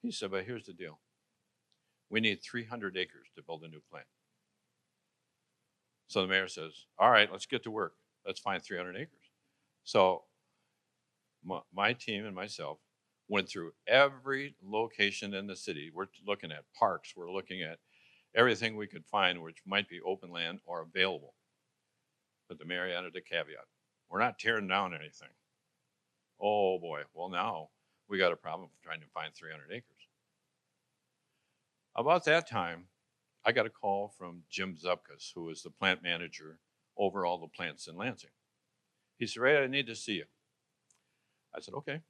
He said, but here's the deal. We need 300 acres to build a new plant. So the mayor says, all right, let's get to work. Let's find 300 acres. So my team and myself went through every location in the city. We're looking at parks. We're looking at everything we could find which might be open land or available. But the mayor added a caveat. We're not tearing down anything. Oh boy, well now we got a problem trying to find 300 acres. About that time, I got a call from Jim Zupkus, who was the plant manager over all the plants in Lansing. He said, Ray, I need to see you. I said, okay.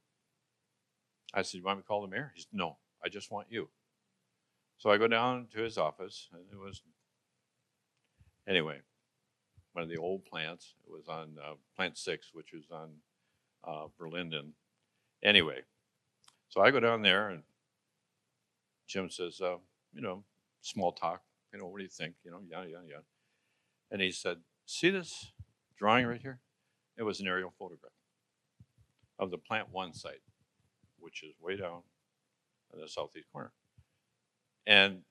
I said, you want me to call the mayor? He said, no, I just want you. So I go down to his office, and it was, anyway, one of the old plants. It was on Plant 6, which was on Berlinden. Anyway, so I go down there, and Jim says, small talk, what do you think? Yeah. And he said, see this drawing right here? It was an aerial photograph of the Plant 1 site, which is way down in the southeast corner. And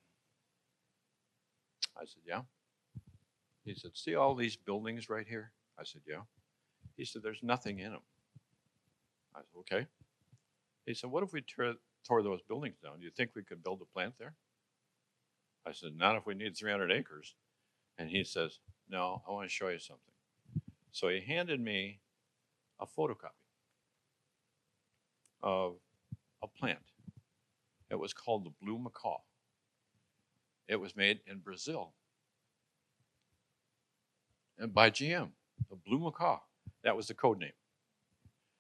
I said, yeah. He said, see all these buildings right here? I said, yeah. He said, there's nothing in them. I said, okay. He said, what if we tore those buildings down? Do you think we could build a plant there? I said, not if we need 300 acres. And he says, no, I want to show you something. So he handed me a photocopy of a plant. It was called the Blue Macaw. It was made in Brazil and by GM, the Blue Macaw. That was the code name.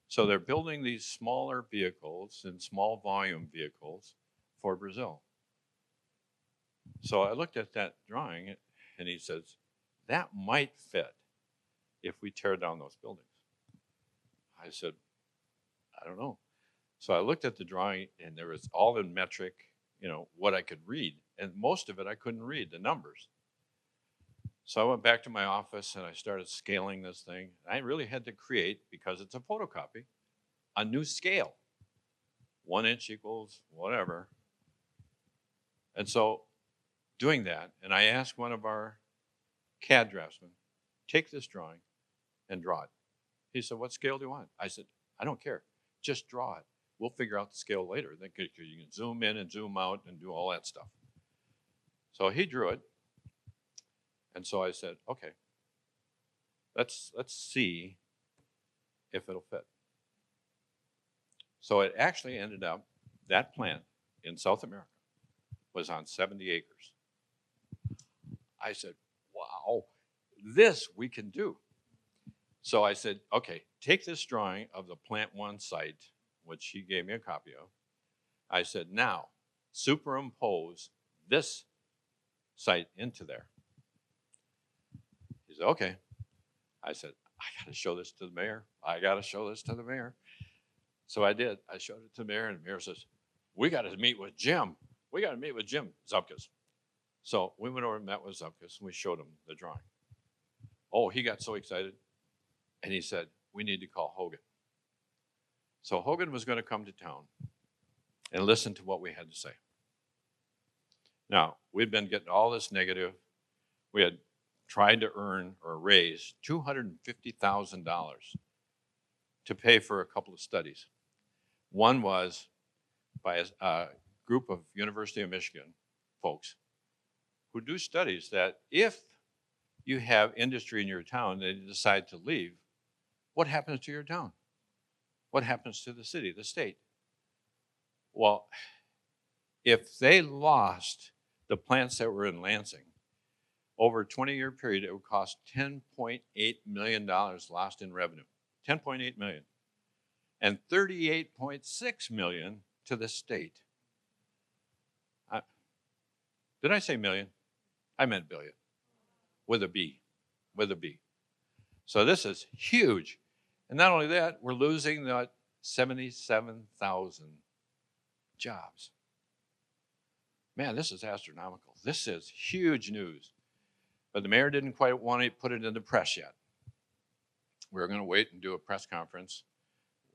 So they're building these smaller vehicles and small volume vehicles for Brazil. So I looked at that drawing and he says, that might fit if we tear down those buildings. I said, I don't know. So I looked at the drawing and there was all in metric, what I could read. And most of it I couldn't read, the numbers. So I went back to my office and I started scaling this thing. I really had to create, because it's a photocopy, a new scale. 1 inch equals whatever. And so doing that, and I asked one of our CAD draftsmen, take this drawing and draw it. He said, what scale do you want? I said, I don't care. Just draw it. We'll figure out the scale later. Then you can zoom in and zoom out and do all that stuff. So he drew it. And so I said, okay, let's see if it'll fit. So it actually ended up, that plant in South America was on 70 acres. I said, wow, this we can do. So I said, okay, take this drawing of the Plant 1 site, which he gave me a copy of. I said, now superimpose this site into there. He said, okay. I said, I got to show this to the mayor. I got to show this to the mayor. So I did. I showed it to the mayor, and the mayor says, we got to meet with Jim. We got to meet with Jim Zupkus. So we went over and met with Zupkus, and we showed him the drawing. Oh, he got so excited, and he said, we need to call Hogan. So Hogan was going to come to town and listen to what we had to say. Now, we'd been getting all this negative. We had tried to earn or raise $250,000 to pay for a couple of studies. One was by a group of University of Michigan folks who do studies that if you have industry in your town and they decide to leave, what happens to your town? What happens to the city, the state? Well, if they lost the plants that were in Lansing, over a 20-year period, it would cost $10.8 million lost in revenue. $10.8 million. And $38.6 million to the state. Did I say million? I meant billion. With a B. With a B. So this is huge. And not only that, we're losing that 77,000 jobs. Man, this is astronomical. This is huge news. But the mayor didn't quite want to put it in the press yet. We were going to wait and do a press conference,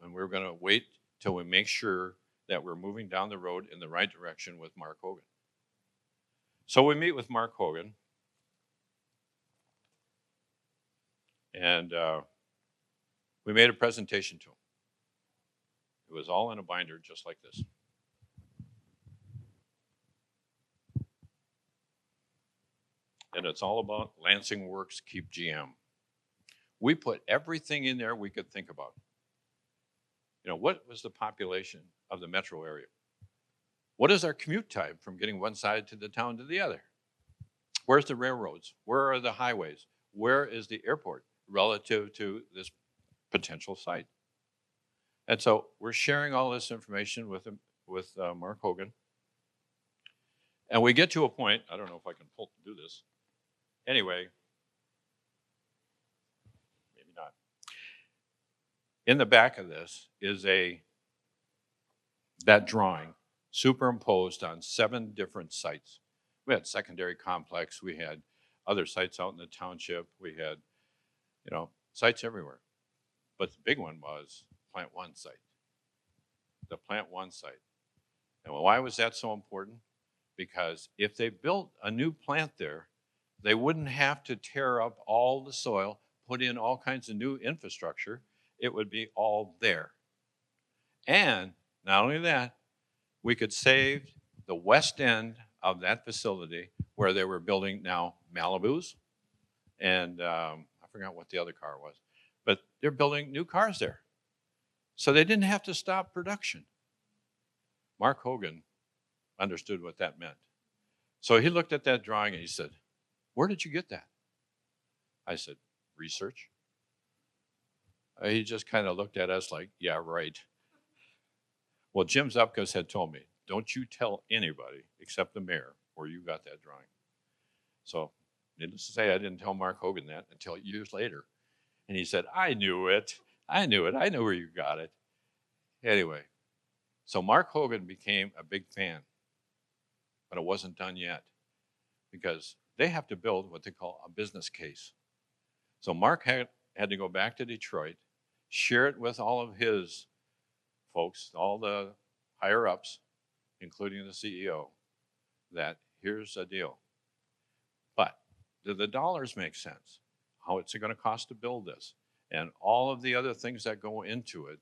and we were going to wait till we make sure that we're moving down the road in the right direction with Mark Hogan. So we meet with Mark Hogan, and we made a presentation to him. It was all in a binder just like this. And it's all about Lansing Works, Keep GM. We put everything in there we could think about. You know, what was the population of the metro area? What is our commute time from getting one side to the town to the other? Where's the railroads? Where are the highways? Where is the airport relative to this potential site? And so we're sharing all this information with him, with Mark Hogan. And we get to a point, I don't know if I can do this. Anyway, maybe not. In the back of this is that drawing superimposed on 7 different sites. We had secondary complex, we had other sites out in the township, we had, sites everywhere. But the big one was Plant 1 site. The Plant 1 site. And why was that so important? Because if they built a new plant there, they wouldn't have to tear up all the soil, put in all kinds of new infrastructure. It would be all there. And not only that, we could save the west end of that facility where they were building now Malibus. And I forgot what the other car was. But they're building new cars there. So they didn't have to stop production. Mark Hogan understood what that meant. So he looked at that drawing and he said, "Where did you get that?" I said, "Research." He just kind of looked at us like, "Yeah, right." Well, Jim Zupkus had told me, "Don't you tell anybody except the mayor where you got that drawing." So needless to say, I didn't tell Mark Hogan that until years later. And he said, "I knew it. I knew where you got it." Anyway, so Mark Hogan became a big fan. But it wasn't done yet because they have to build what they call a business case. So Mark had to go back to Detroit, share it with all of his folks, all the higher ups, including the CEO, that here's a deal. But do the dollars make sense? How it's going to cost to build this? And all of the other things that go into it,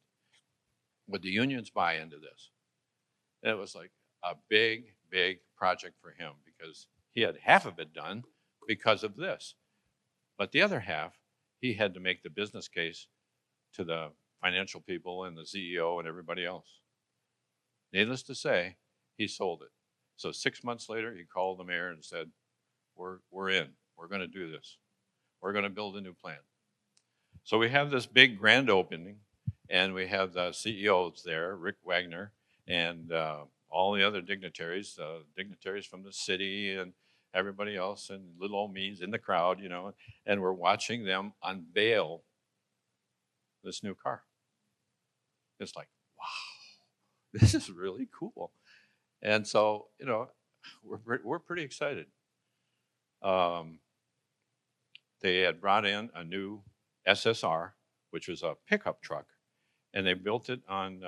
would the unions buy into this? And it was like a big project for him because he had half of it done because of this. But the other half, he had to make the business case to the financial people and the CEO and everybody else. Needless to say, he sold it. So 6 months later, he called the mayor and said, we're in. We're going to do this. We're going to build a new plant. So we have this big grand opening, and we have the CEOs there, Rick Wagner, and all the other dignitaries from the city and everybody else, and little old me's in the crowd, and we're watching them unveil this new car. It's like, wow, this is really cool. And so, we're pretty excited. Um, they had brought in a new SSR, which was a pickup truck, and they built it on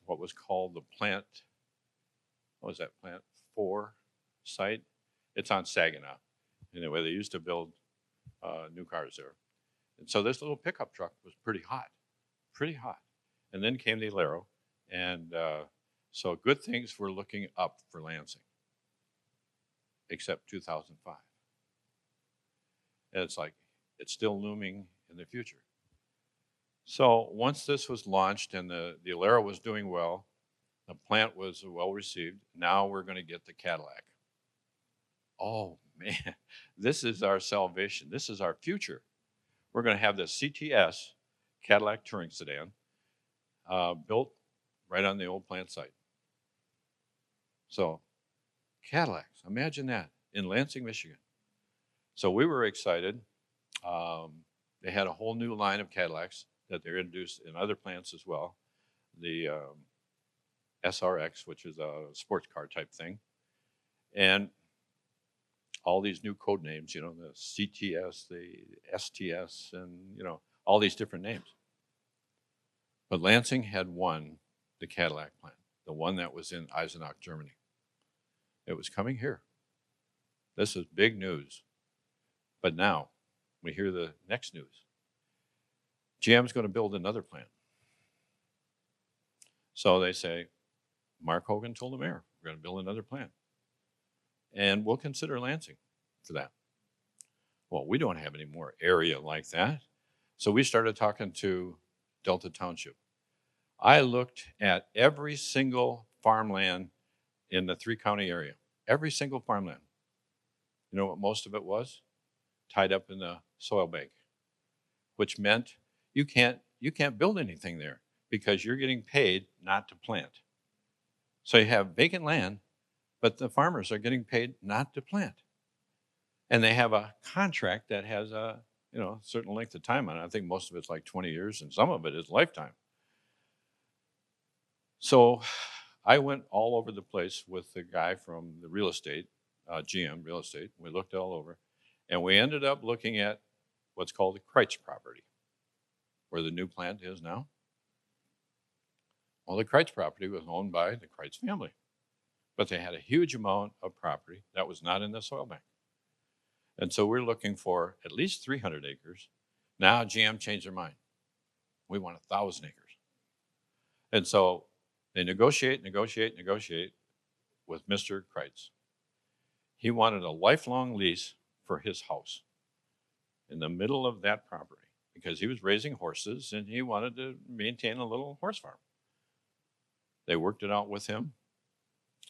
what was called the plant. What was that, Plant 4 site? It's on Saginaw. Anyway, they used to build new cars there. And so this little pickup truck was pretty hot, pretty hot. And then came the Alero. And so good things were looking up for Lansing, except 2005. And it's like, it's still looming in the future. So once this was launched and the Alero was doing well, the plant was well received, now we're going to get the Cadillac. Oh, man, this is our salvation. This is our future. We're going to have the CTS, Cadillac Touring Sedan, built right on the old plant site. So Cadillacs, imagine that, in Lansing, Michigan. So we were excited. They had a whole new line of Cadillacs that they introduced in other plants as well. The SRX, which is a sports car type thing. And all these new code names, the CTS, the STS, and, all these different names. But Lansing had won the Cadillac plant, the one that was in Eisenach, Germany. It was coming here. This is big news. But now we hear the next news. GM's going to build another plant. So they say, Mark Hogan told the mayor, we're going to build another plant. And we'll consider Lansing for that. Well, we don't have any more area like that. So we started talking to Delta Township. I looked at every single farmland in the 3-county area, every single farmland. You know what most of it was? Tied up in the soil bank, which meant you can't build anything there because you're getting paid not to plant. So you have vacant land, but the farmers are getting paid not to plant. And they have a contract that has a certain length of time on it. I think most of it's like 20 years and some of it is lifetime. So I went all over the place with the guy from the real estate, GM Real Estate. We looked all over, and we ended up looking at what's called the Kreitz property, where the new plant is now. Well, the Kreitz property was owned by the Kreitz family, but they had a huge amount of property that was not in the soil bank. And so we're looking for at least 300 acres. Now GM changed their mind. We want 1,000 acres. And so they negotiate with Mr. Kreitz. He wanted a lifelong lease for his house in the middle of that property because he was raising horses and he wanted to maintain a little horse farm. They worked it out with him.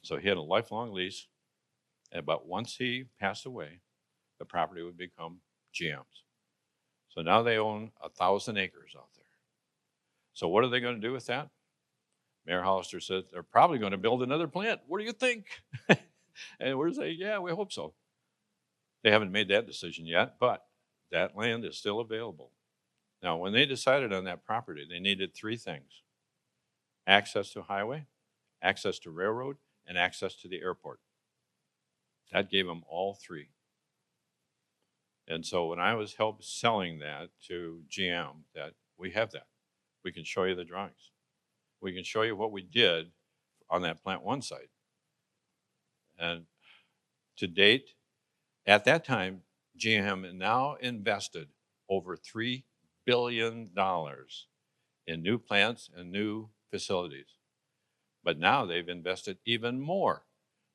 So he had a lifelong lease. But once he passed away, the property would become GM's. So now they own 1,000 acres out there. So what are they going to do with that? Mayor Hollister said they're probably going to build another plant. What do you think? And we're saying, yeah, we hope so. They haven't made that decision yet, but that land is still available. Now, when they decided on that property, they needed 3 things: access to highway, access to railroad, and access to the airport. That gave them all 3. And so when I was helped selling that to GM, that we have that. We can show you the drawings. We can show you what we did on that Plant 1 site. And to date, at that time, GM now invested over $3 billion in new plants and new facilities. But now they've invested even more.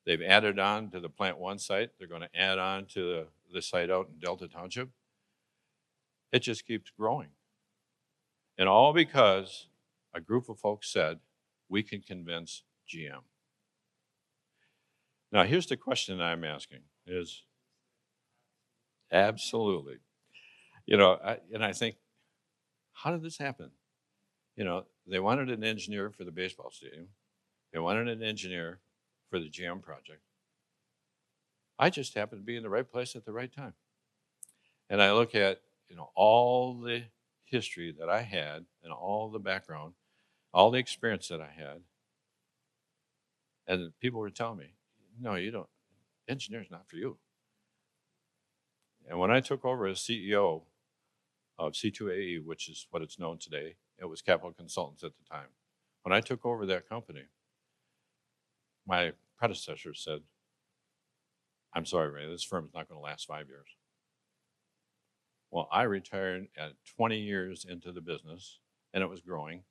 They've added on to the Plant 1 site. They're going to add on to the site out in Delta Township. It just keeps growing. And all because a group of folks said, we can convince GM. Now, here's the question I'm asking is, absolutely. I think, how did this happen? They wanted an engineer for the baseball stadium. They wanted an engineer for the GM project. I just happened to be in the right place at the right time. And I look at, all the history that I had and all the background. all the experience that I had, and people were telling me, no, you don't, engineering's not for you. And when I took over as CEO of C2AE, which is what it's known today, it was Capital Consultants at the time. When I took over that company, my predecessor said, I'm sorry, Ray, this firm's not going to last 5 years. Well, I retired at 20 years into the business, and it was growing.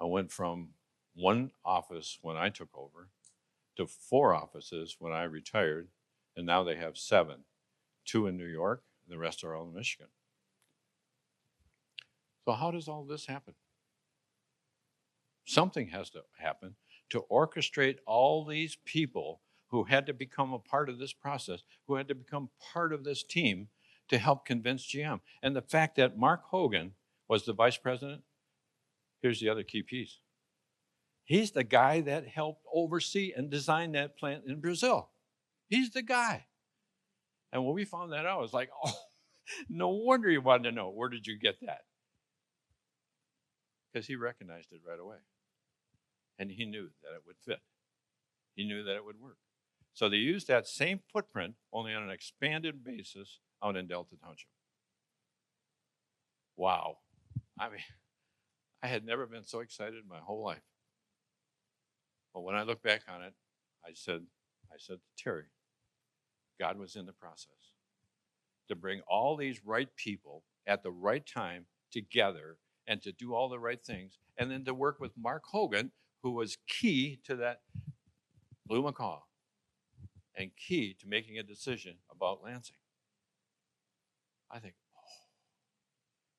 I went from one office when I took over to 4 offices when I retired, and now they have 7, 2 in New York, and the rest are all in Michigan. So how does all this happen? Something has to happen to orchestrate all these people who had to become a part of this process, who had to become part of this team to help convince GM. And the fact that Mark Hogan was the vice president, here's the other key piece. He's the guy that helped oversee and design that plant in Brazil. He's the guy. And when we found that out, I was like, oh, no wonder you wanted to know, where did you get that? Because he recognized it right away. And he knew that it would fit. He knew that it would work. So they used that same footprint, only on an expanded basis, out in Delta Township. Wow. I mean, I had never been so excited in my whole life. But when I look back on it, I said to Terry, God was in the process to bring all these right people at the right time together and to do all the right things, and then to work with Mark Hogan, who was key to that Blue Macaw and key to making a decision about Lansing. I think, oh,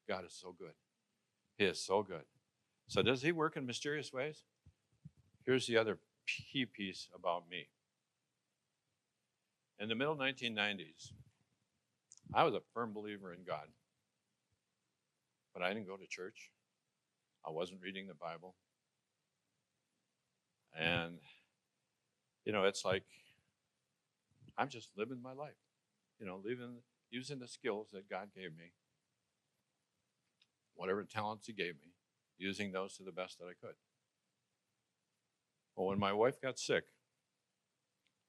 God is so good. He is so good. So does he work in mysterious ways? Here's the other key piece about me. In the middle 1990s, I was a firm believer in God. But I didn't go to church. I wasn't reading the Bible. And, it's like I'm just living my life, using the skills that God gave me, whatever talents he gave me, using those to the best that I could. Well, when my wife got sick,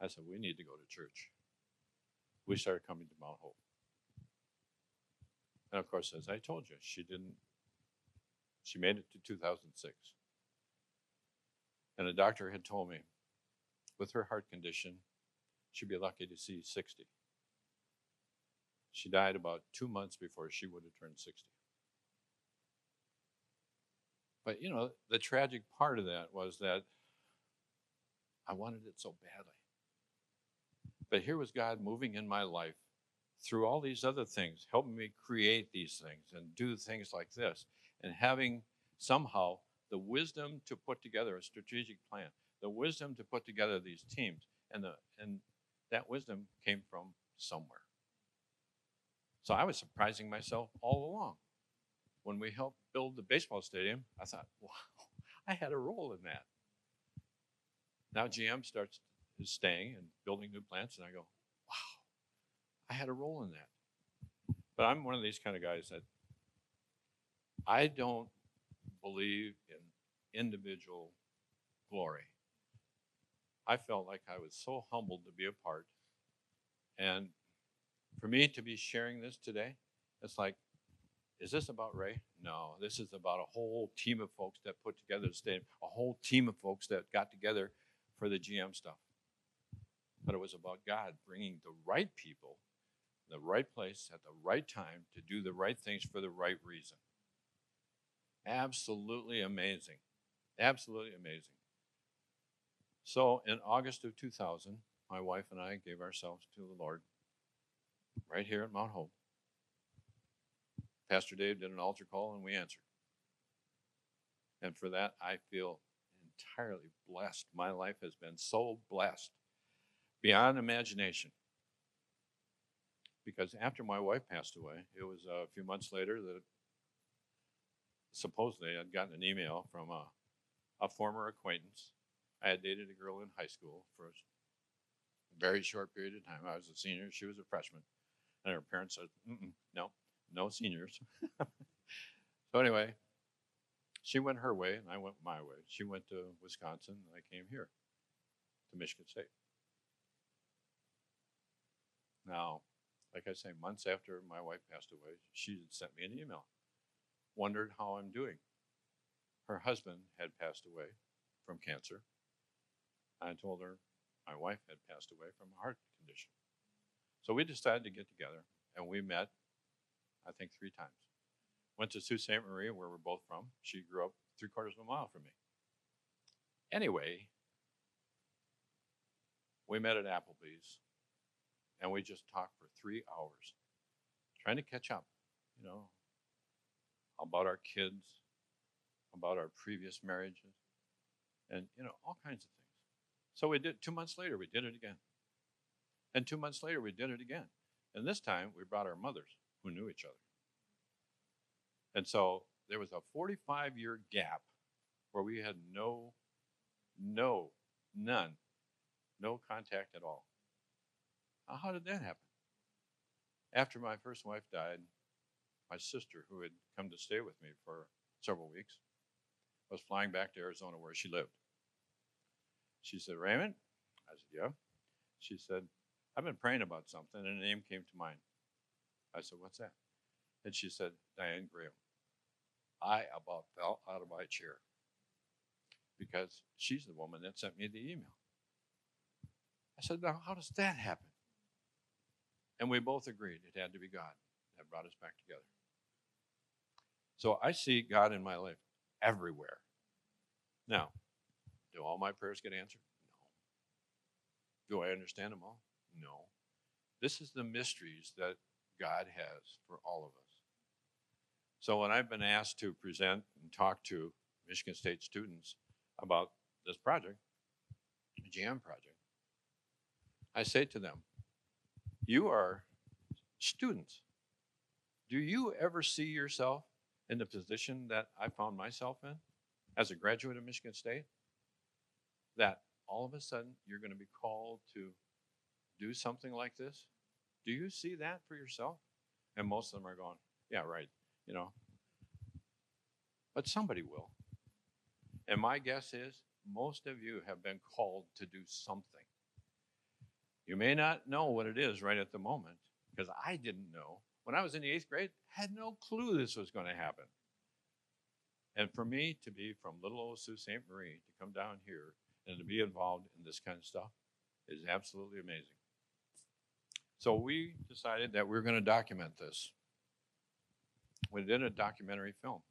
I said, we need to go to church. We started coming to Mount Hope. And of course, as I told you, she made it to 2006. And a doctor had told me, with her heart condition, she'd be lucky to see 60. She died about 2 months before she would have turned 60. But, the tragic part of that was that I wanted it so badly. But here was God moving in my life through all these other things, helping me create these things and do things like this, and having somehow the wisdom to put together a strategic plan, the wisdom to put together these teams, and that wisdom came from somewhere. So I was surprising myself all along. When we helped build the baseball stadium, I thought, wow, I had a role in that. Now GM is staying and building new plants, and I go, wow, I had a role in that. But I'm one of these kind of guys that I don't believe in individual glory. I felt like I was so humbled to be a part. And for me to be sharing this today, it's like, is this about Ray? No, this is about a whole team of folks that put together the stadium, a whole team of folks that got together for the GM stuff. But it was about God bringing the right people, the right place at the right time to do the right things for the right reason. Absolutely amazing. Absolutely amazing. So in August of 2000, my wife and I gave ourselves to the Lord right here at Mount Hope. Pastor Dave did an altar call and we answered. And for that, I feel entirely blessed. My life has been so blessed beyond imagination. Because after my wife passed away, it was a few months later that supposedly I'd gotten an email from a former acquaintance. I had dated a girl in high school for a very short period of time. I was a senior, she was a freshman. And her parents said, no seniors. So anyway, She went her way, and I went my way. She went to Wisconsin, and I came here to Michigan State. Now, like I say, months after my wife passed away, she had sent me an email, wondered how I'm doing. Her husband had passed away from cancer. I told her my wife had passed away from a heart condition. So we decided to get together, and we met, I think, 3 times. Went to Sault Ste. Marie, where we're both from. She grew up 3/4 of a mile from me. Anyway, we met at Applebee's, and we just talked for 3 hours, trying to catch up, you know, about our kids, about our previous marriages, and, all kinds of things. So we did, 2 months later, we did it again. And 2 months later, we did it again. And this time, we brought our mothers who knew each other. And so there was a 45-year gap where we had none, no contact at all. Now, how did that happen? After my first wife died, my sister, who had come to stay with me for several weeks, was flying back to Arizona where she lived. She said, "Raymond?" I said, "Yeah." She said, "I've been praying about something, and a name came to mind." I said, "What's that?" And she said, "Diane Graham." I about fell out of my chair because she's the woman that sent me the email. I said, "Now, how does that happen?" And we both agreed it had to be God that brought us back together. So I see God in my life everywhere. Now, do all my prayers get answered? No. Do I understand them all? No. This is the mysteries that God has for all of us. So when I've been asked to present and talk to Michigan State students about this project, the GM project, I say to them, you are students. Do you ever see yourself in the position that I found myself in as a graduate of Michigan State? That all of a sudden you're going to be called to do something like this? Do you see that for yourself? And most of them are going, "Yeah, right, But somebody will. And my guess is most of you have been called to do something. You may not know what it is right at the moment, because I didn't know. When I was in the 8th grade, I had no clue this was going to happen. And for me to be from little old Sault Ste. Marie, to come down here and to be involved in this kind of stuff is absolutely amazing. So we decided that we were going to document this. We did a documentary film.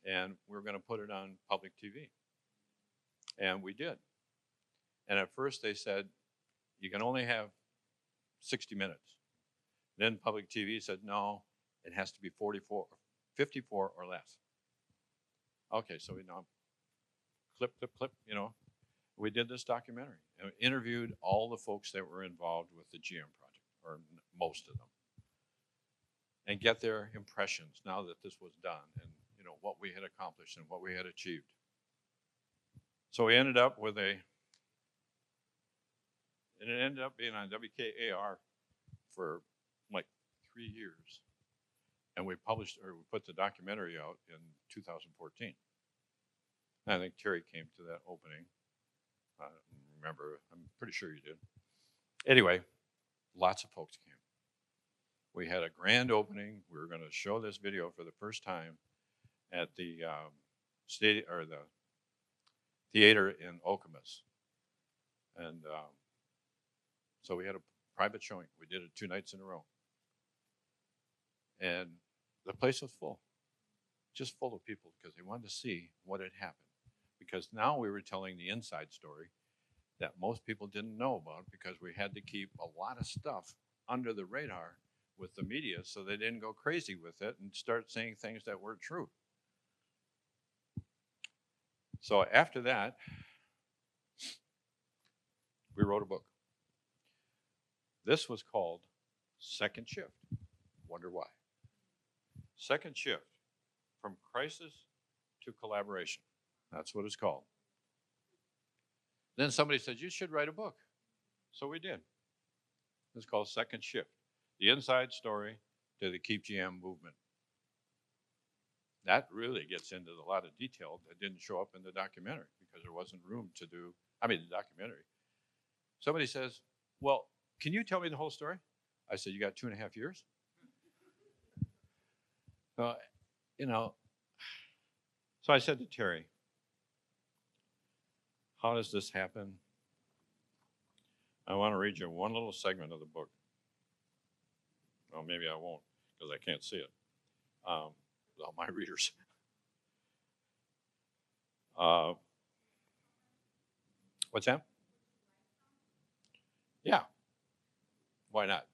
And we were going to put it on public TV. And we did. And at first they said, you can only have 60 minutes. Then public TV said, no, it has to be 54 or less. Okay, so we now clip. We did this documentary and we interviewed all the folks that were involved with the GM project, or most of them, and get their impressions now that this was done, and what we had accomplished and what we had achieved. So we ended up with it ended up being on WKAR for like 3 years. And we put the documentary out in 2014. And I think Terry came to that opening. I don't remember, I'm pretty sure you did. Anyway, lots of folks came. We had a grand opening. We were going to show this video for the first time at the the theater in Okemos. And so we had a private showing. We did it 2 nights in a row. And the place was full, just full of people, because they wanted to see what had happened. Because now we were telling the inside story that most people didn't know about, because we had to keep a lot of stuff under the radar with the media so they didn't go crazy with it and start saying things that weren't true. So after that, we wrote a book. This was called Second Shift. Wonder why? Second Shift, from crisis to collaboration. That's what it's called. Then somebody said, you should write a book. So we did. It's called Second Shift, the inside story to the Keep GM movement. that really gets into a lot of detail that didn't show up in the documentary because there wasn't room to do, the documentary. Somebody says, well, can you tell me the whole story? I said, you got 2.5 years? Uh, you know, so I said to Terry, how does this happen? I want to read you one little segment of the book. Well, maybe I won't because I can't see it. All my readers. What's that? Yeah. Why not?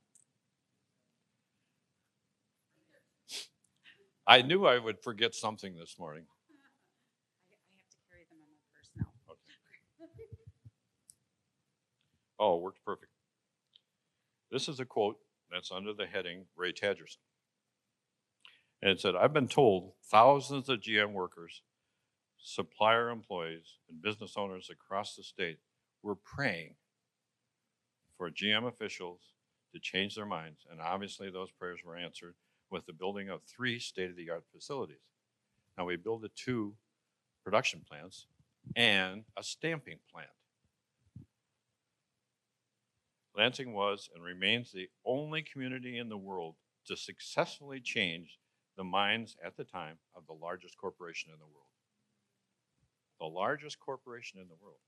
I knew I would forget something this morning. I have to carry them in my purse now. Okay. Oh, it worked perfect. This is a quote that's under the heading Ray Tadgerson. And it said, I've been told thousands of GM workers, supplier employees, and business owners across the state were praying for GM officials to change their minds. And obviously those prayers were answered with the building of 3 state-of-the-art facilities. Now we built 2 production plants and a stamping plant. Lansing was and remains the only community in the world to successfully change the minds at the time of the largest corporation in the world. The largest corporation in the world.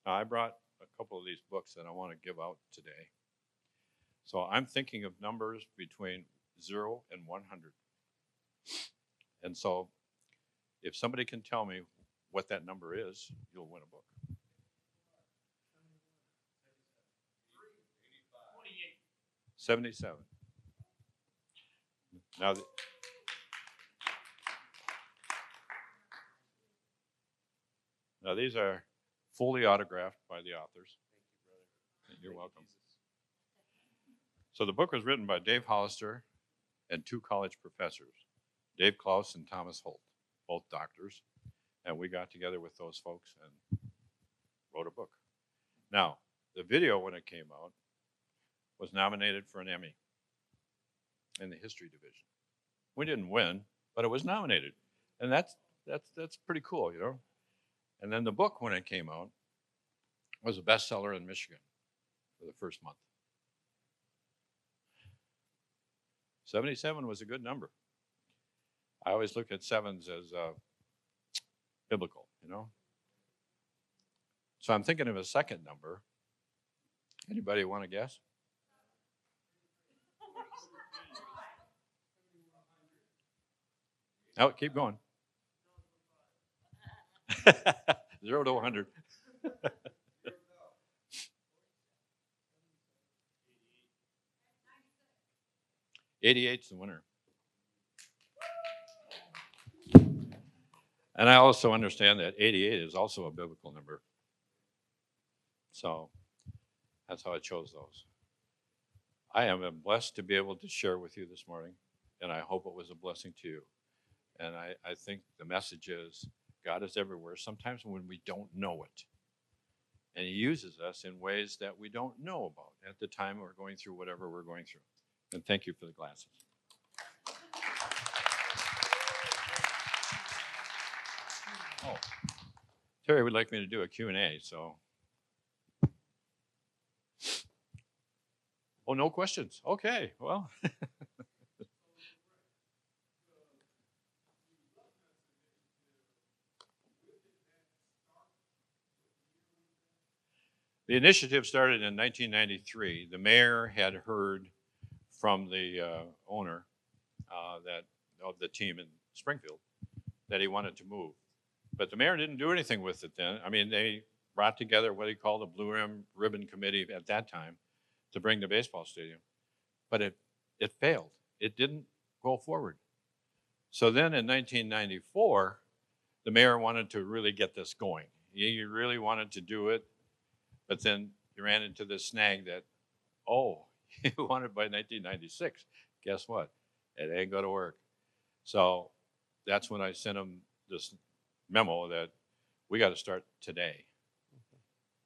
Now, I brought a couple of these books that I want to give out today. So I'm thinking of numbers between 0 and 100. And so if somebody can tell me what that number is, you'll win a book. 77. Now these are fully autographed by the authors. Thank you, brother. You're welcome. So the book was written by Dave Hollister and 2 college professors, Dave Klaus and Thomas Holt, both doctors. And we got together with those folks and wrote a book. Now, the video, when it came out, was nominated for an Emmy in the history division. We didn't win, but it was nominated. And that's pretty cool, you know? And then the book, when it came out, was a bestseller in Michigan for the first month. 77 was a good number. I always look at 7s as biblical, you know? So I'm thinking of a second number. Anybody want to guess? Oh, keep going. 0 to 100. 88's the winner. And I also understand that 88 is also a biblical number. So that's how I chose those. I am blessed to be able to share with you this morning, and I hope it was a blessing to you. And I think the message is God is everywhere, sometimes when we don't know it. And he uses us in ways that we don't know about at the time we're going through whatever we're going through. And thank you for the glasses. Oh, Terry would like me to do a Q&A, so. Oh, no questions. Okay, well. The initiative started in 1993. The mayor had heard from the owner of the team in Springfield that he wanted to move. But the mayor didn't do anything with it then. I mean, they brought together what he called the Blue Ribbon Committee at that time to bring the baseball stadium. But it failed. It didn't go forward. So then in 1994, the mayor wanted to really get this going. He really wanted to do it. But then he ran into this snag that, he wanted by 1996. Guess what? It ain't going to work. So that's when I sent him this memo that we got to start today.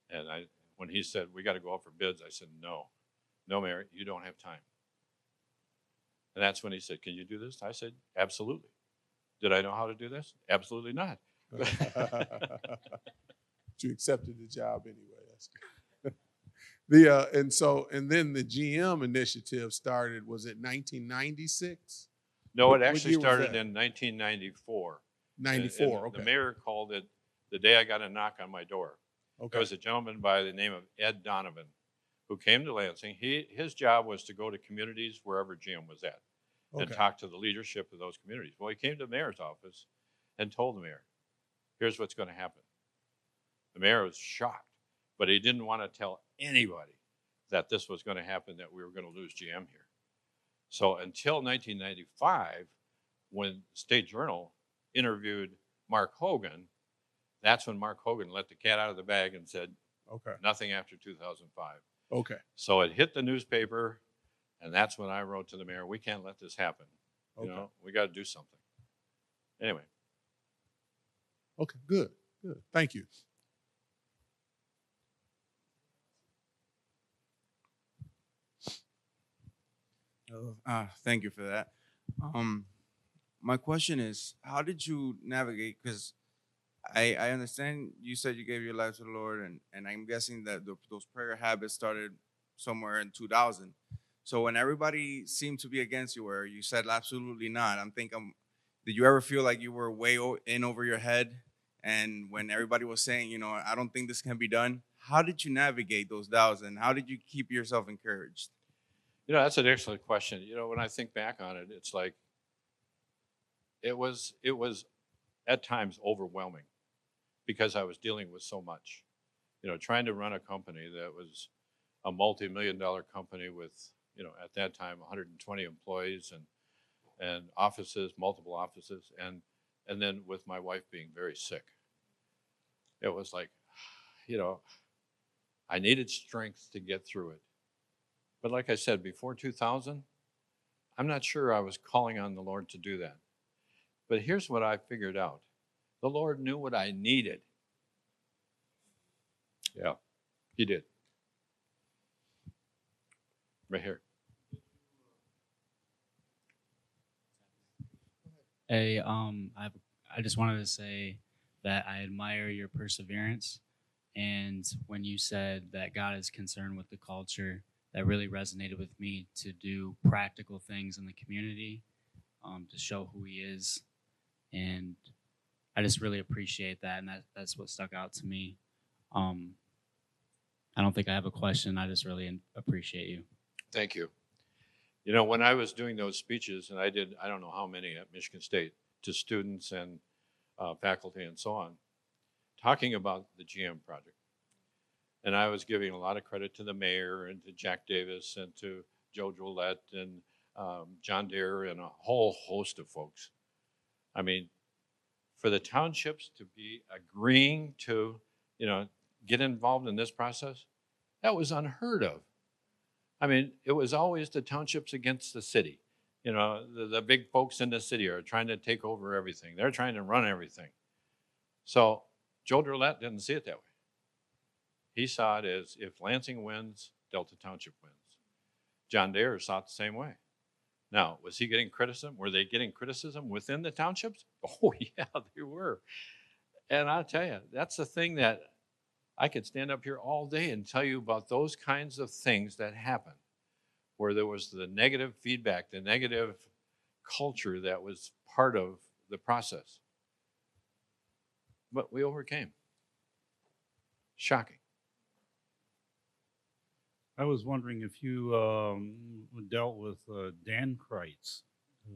And when he said, we got to go out for bids, I said, no, Mayor, you don't have time. And that's when he said, "Can you do this?" I said, "Absolutely." Did I know how to do this? Absolutely not. You accepted the job anyway. That's good. And then the GM initiative started. Was it 1996? No, it What actually year was started that? in 1994. 94. The Okay. mayor called it the day I got a knock on my door. There Okay. was a gentleman by the name of Ed Donovan who came to Lansing. His job was to go to communities wherever GM was at and Okay. talk to the leadership of those communities. Well, he came to the mayor's office and told the mayor, "Here's what's going to happen." The mayor was shocked, but he didn't want to tell anybody that this was going to happen, that we were going to lose GM here. So until 1995, when State Journal interviewed Mark Hogan, that's when Mark Hogan let the cat out of the bag and said, Okay. nothing after 2005. Okay. So it hit the newspaper, and that's when I wrote to the mayor, "We can't let this happen. Okay. You know, we got to do something." Anyway. Okay. Good. Good. Thank you. Thank you for that. My question is, how did you navigate? Because I understand you said you gave your life to the Lord, and I'm guessing that those prayer habits started somewhere in 2000. So when everybody seemed to be against you, where you said absolutely not, did you ever feel like you were way in over your head? And when everybody was saying, I don't think this can be done, how did you navigate those doubts, and how did you keep yourself encouraged? That's an excellent question. When I think back on it, it's like it was at times overwhelming because I was dealing with so much. Trying to run a company that was a multi-million-dollar company with, at that time 120 employees and offices, multiple offices, and then with my wife being very sick. It was like, I needed strength to get through it. But like I said, before 2000, I'm not sure I was calling on the Lord to do that. But here's what I figured out. The Lord knew what I needed. Yeah, he did. Right here. Hey, I just wanted to say that I admire your perseverance. And when you said that God is concerned with the culture, that really resonated with me, to do practical things in the community, to show who he is. And I just really appreciate that. And that's what stuck out to me. I don't think I have a question. I just really appreciate you. Thank you. When I was doing those speeches, and I don't know how many at Michigan State, to students and faculty and so on, talking about the GM project. And I was giving a lot of credit to the mayor and to Jack Davis and to Joe Jolette and John Deere and a whole host of folks. I mean, for the townships to be agreeing to, get involved in this process, that was unheard of. I mean, it was always the townships against the city. The big folks in the city are trying to take over everything. They're trying to run everything. So Joe Jolette didn't see it that way. He saw it as, if Lansing wins, Delta Township wins. John Deere saw it the same way. Now, was he getting criticism? Were they getting criticism within the townships? Oh, yeah, they were. And I'll tell you, that's the thing that I could stand up here all day and tell you about, those kinds of things that happen, where there was the negative feedback, the negative culture that was part of the process. But we overcame. Shocking. I was wondering if you dealt with Dan Kreitz.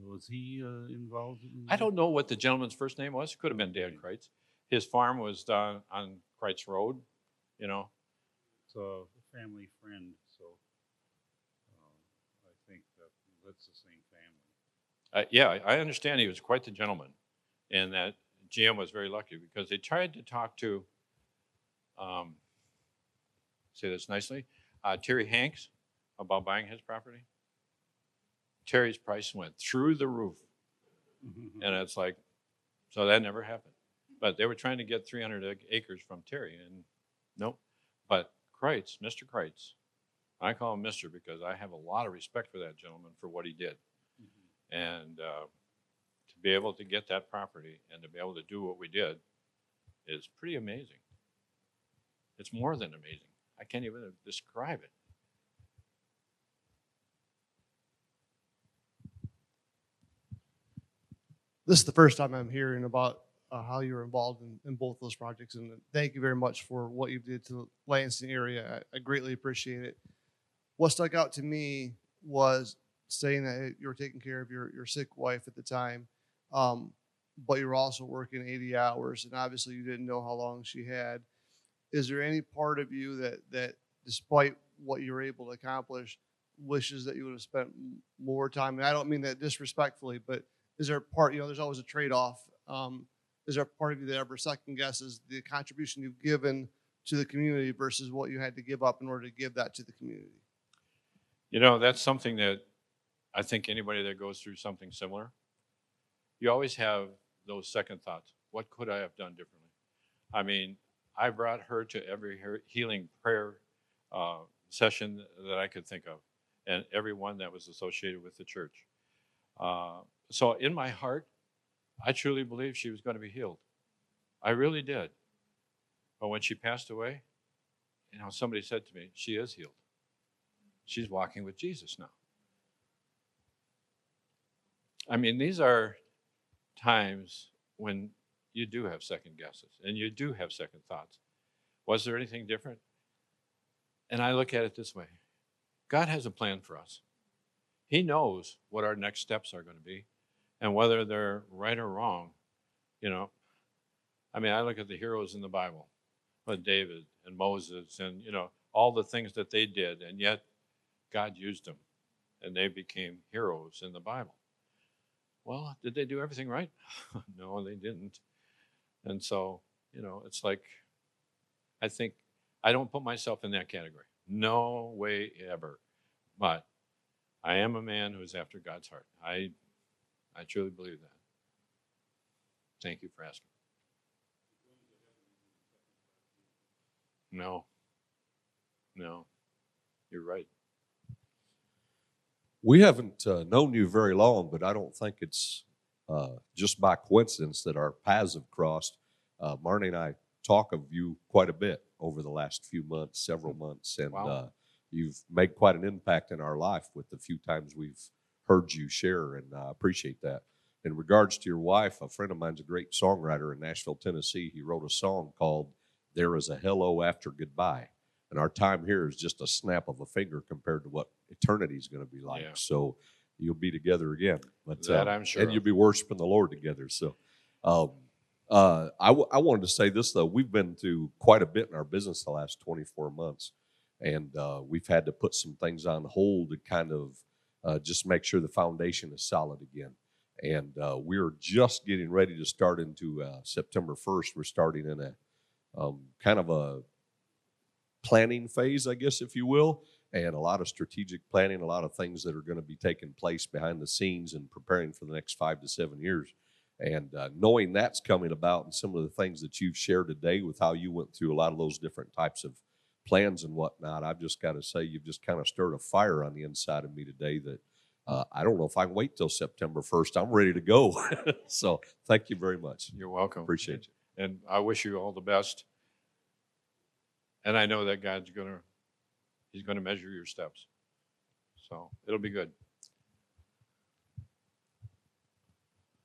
Was he involved in I don't know what the gentleman's first name was. It could have been Dan Kreitz. His farm was down on Kreitz Road, It's a family friend, so I think that's the same family. Yeah, I understand he was quite the gentleman, and that GM was very lucky because they tried to talk to, say this nicely, Terry Hanks about buying his property. Terry's price went through the roof. And it's like, so that never happened. But they were trying to get 300 acres from Terry, and nope. But Kreitz, Mr. Kreitz, I call him Mr. because I have a lot of respect for that gentleman for what he did. And to be able to get that property and to be able to do what we did is pretty amazing. It's more than amazing. I can't even describe it. This is the first time I'm hearing about how you were involved in both those projects, and thank you very much for what you did to the Lansing area. I greatly appreciate it. What stuck out to me was saying that you were taking care of your sick wife at the time, but you were also working 80 hours, and obviously you didn't know how long she had. Is there any part of you that despite what you were able to accomplish, wishes that you would have spent more time? And I don't mean that disrespectfully, but is there a part, there's always a trade-off. Is there a part of you that ever second guesses the contribution you've given to the community versus what you had to give up in order to give that to the community? That's something that I think anybody that goes through something similar, you always have those second thoughts. What could I have done differently? I mean, I brought her to every healing prayer session that I could think of, and every one that was associated with the church. So in my heart, I truly believed she was going to be healed. I really did. But when she passed away, somebody said to me, she is healed. She's walking with Jesus now. I mean, these are times when you do have second guesses and you do have second thoughts. Was there anything different? And I look at it this way. God has a plan for us. He knows what our next steps are going to be and whether they're right or wrong. I mean, I look at the heroes in the Bible, David and Moses and, all the things that they did, and yet God used them and they became heroes in the Bible. Well, did they do everything right? No, they didn't. And so, it's like, I think I don't put myself in that category. No way ever. But I am a man who is after God's heart. I truly believe that. Thank you for asking. No, you're right. We haven't known you very long, but I don't think it's just by coincidence that our paths have crossed. Marnie and I talk of you quite a bit over the last few months, several months, and Wow. You've made quite an impact in our life with the few times we've heard you share, and I appreciate that. In regards to your wife, a friend of mine's a great songwriter in Nashville, Tennessee. He wrote a song called There Is a Hello After Goodbye. And our time here is just a snap of a finger compared to what eternity is going to be like. Yeah. So you'll be together again. But, That I'm sure and of. you'll be worshiping the Lord together. So I wanted to say this, though. We've been through quite a bit in our business the last 24 months. And we've had to put some things on hold to kind of just make sure the foundation is solid again. And we're just getting ready to start into September 1st. We're starting in a kind of a planning phase, I guess, if you will, and a lot of strategic planning, a lot of things that are going to be taking place behind the scenes and preparing for the next 5 to 7 years. And knowing that's coming about and some of the things that you've shared today with how you went through a lot of those different types of plans and whatnot, I've just got to say you've just kind of stirred a fire on the inside of me today that I don't know if I can wait till September 1st. I'm ready to go. So thank you very much. You're welcome. Appreciate you. And I wish you all the best. And I know that He's going to measure your steps. So it'll be good.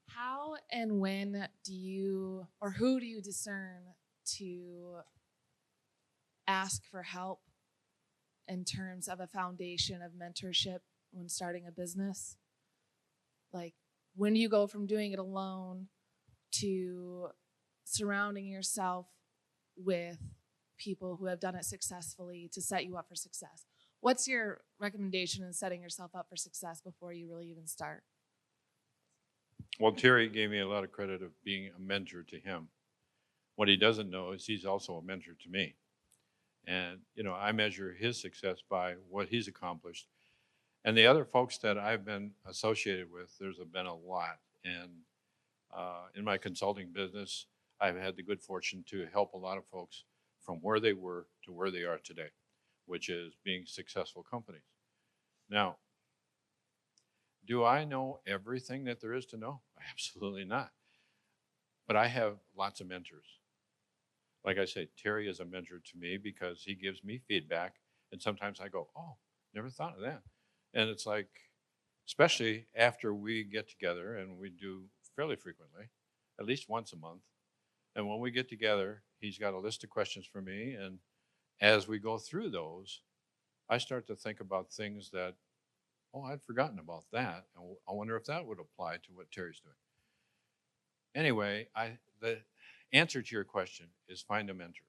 How and when who do you discern to ask for help in terms of a foundation of mentorship when starting a business? Like, when do you go from doing it alone to surrounding yourself with people who have done it successfully to set you up for success? What's your recommendation in setting yourself up for success before you really even start? Well, Terry gave me a lot of credit of being a mentor to him. What he doesn't know is he's also a mentor to me. And, I measure his success by what he's accomplished. And the other folks that I've been associated with, there's been a lot. And in my consulting business, I've had the good fortune to help a lot of folks from where they were to where they are today, which is being successful companies. Now, Do I know everything that there is to know? Absolutely not. But I have lots of mentors. Like I say, Terry is a mentor to me because he gives me feedback. And sometimes I go, oh, never thought of that. And it's like, especially after we get together, and we do fairly frequently, at least once a month. And when we get together, he's got a list of questions for me. And as we go through those, I start to think about things that, oh, I'd forgotten about that. And I wonder if that would apply to what Terry's doing. Anyway, the answer to your question is find a mentor.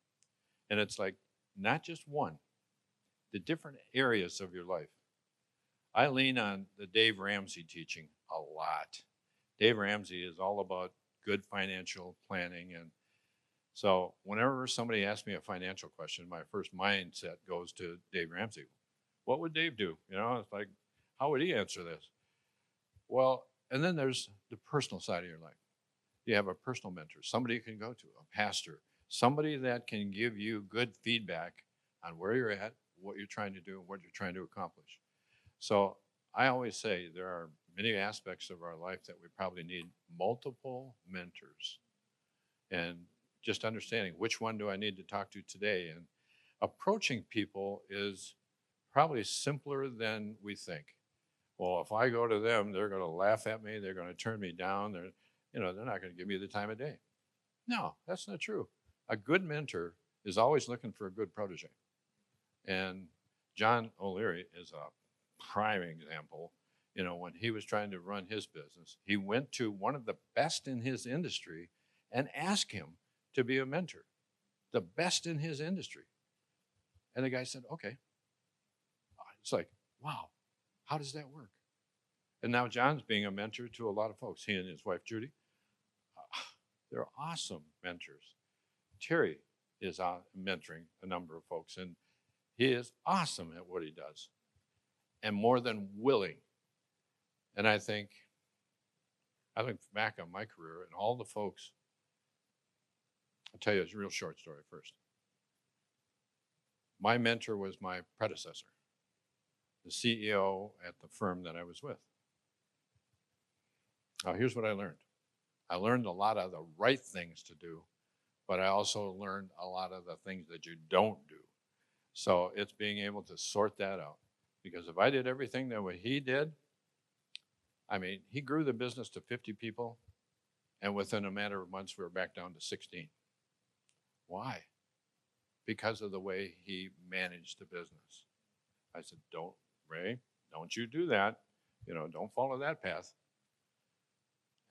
And it's like not just one, the different areas of your life. I lean on the Dave Ramsey teaching a lot. Dave Ramsey is all about good financial planning. And so whenever somebody asks me a financial question, my first mindset goes to Dave Ramsey. What would Dave do? You know, it's like, how would he answer this? Well, and then there's the personal side of your life. You have a personal mentor, somebody you can go to, a pastor, somebody that can give you good feedback on where you're at, what you're trying to do, what you're trying to accomplish. So I always say there are many aspects of our life that we probably need multiple mentors. And just understanding which one do I need to talk to today. And approaching people is probably simpler than we think. Well, if I go to them, they're going to laugh at me. They're going to turn me down. They're not going to give me the time of day. No, that's not true. A good mentor is always looking for a good protege. And John O'Leary is a prime example. You know, when he was trying to run his business, he went to one of the best in his industry and asked him to be a mentor, the best in his industry. And the guy said, okay. It's like, wow, how does that work? And now John's being a mentor to a lot of folks. He and his wife, Judy, they're awesome mentors. Terry is mentoring a number of folks, and he is awesome at what he does and more than willing. And I think back on my career and all the folks, I'll tell you a real short story first. My mentor was my predecessor, the CEO at the firm that I was with. Now, here's what I learned. I learned a lot of the right things to do, but I also learned a lot of the things that you don't do. So it's being able to sort that out. Because if I did everything that what he did, I mean, he grew the business to 50 people, and within a matter of months, we were back down to 16. Why? Because of the way he managed the business. I said, Ray, don't you do that. Don't follow that path.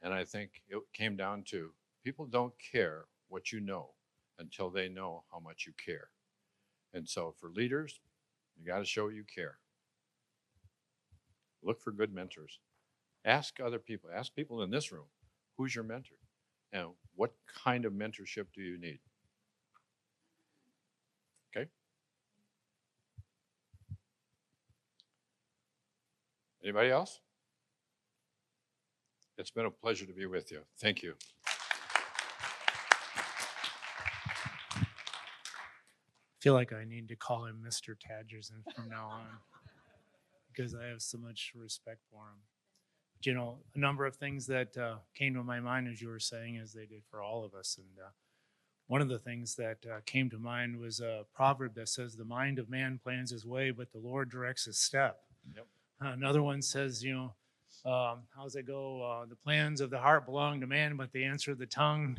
And I think it came down to people don't care what you know until they know how much you care. And so for leaders, you got to show you care. Look for good mentors. Ask other people, ask people in this room, who's your mentor? And what kind of mentorship do you need? Okay? Anybody else? It's been a pleasure to be with you. Thank you. I feel like I need to call him Mr. Tadgerson from now on because I have so much respect for him. But, a number of things that came to my mind as you were saying, as they did for all of us. And one of the things that came to mind was a proverb that says, the mind of man plans his way, but the Lord directs his step. Yep. Another one says, how's it go? The plans of the heart belong to man, but the answer of the tongue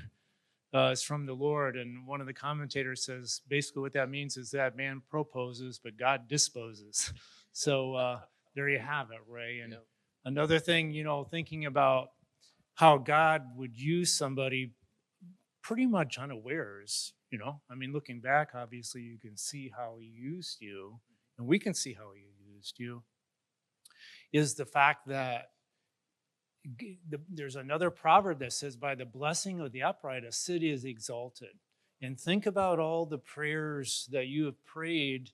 is from the Lord. And one of the commentators says, basically what that means is that man proposes, but God disposes. So there you have it, Ray. And another thing, thinking about how God would use somebody pretty much unawares, looking back, obviously you can see how he used you, and we can see how he used you, is the fact that there's another proverb that says, by the blessing of the upright, a city is exalted. And think about all the prayers that you have prayed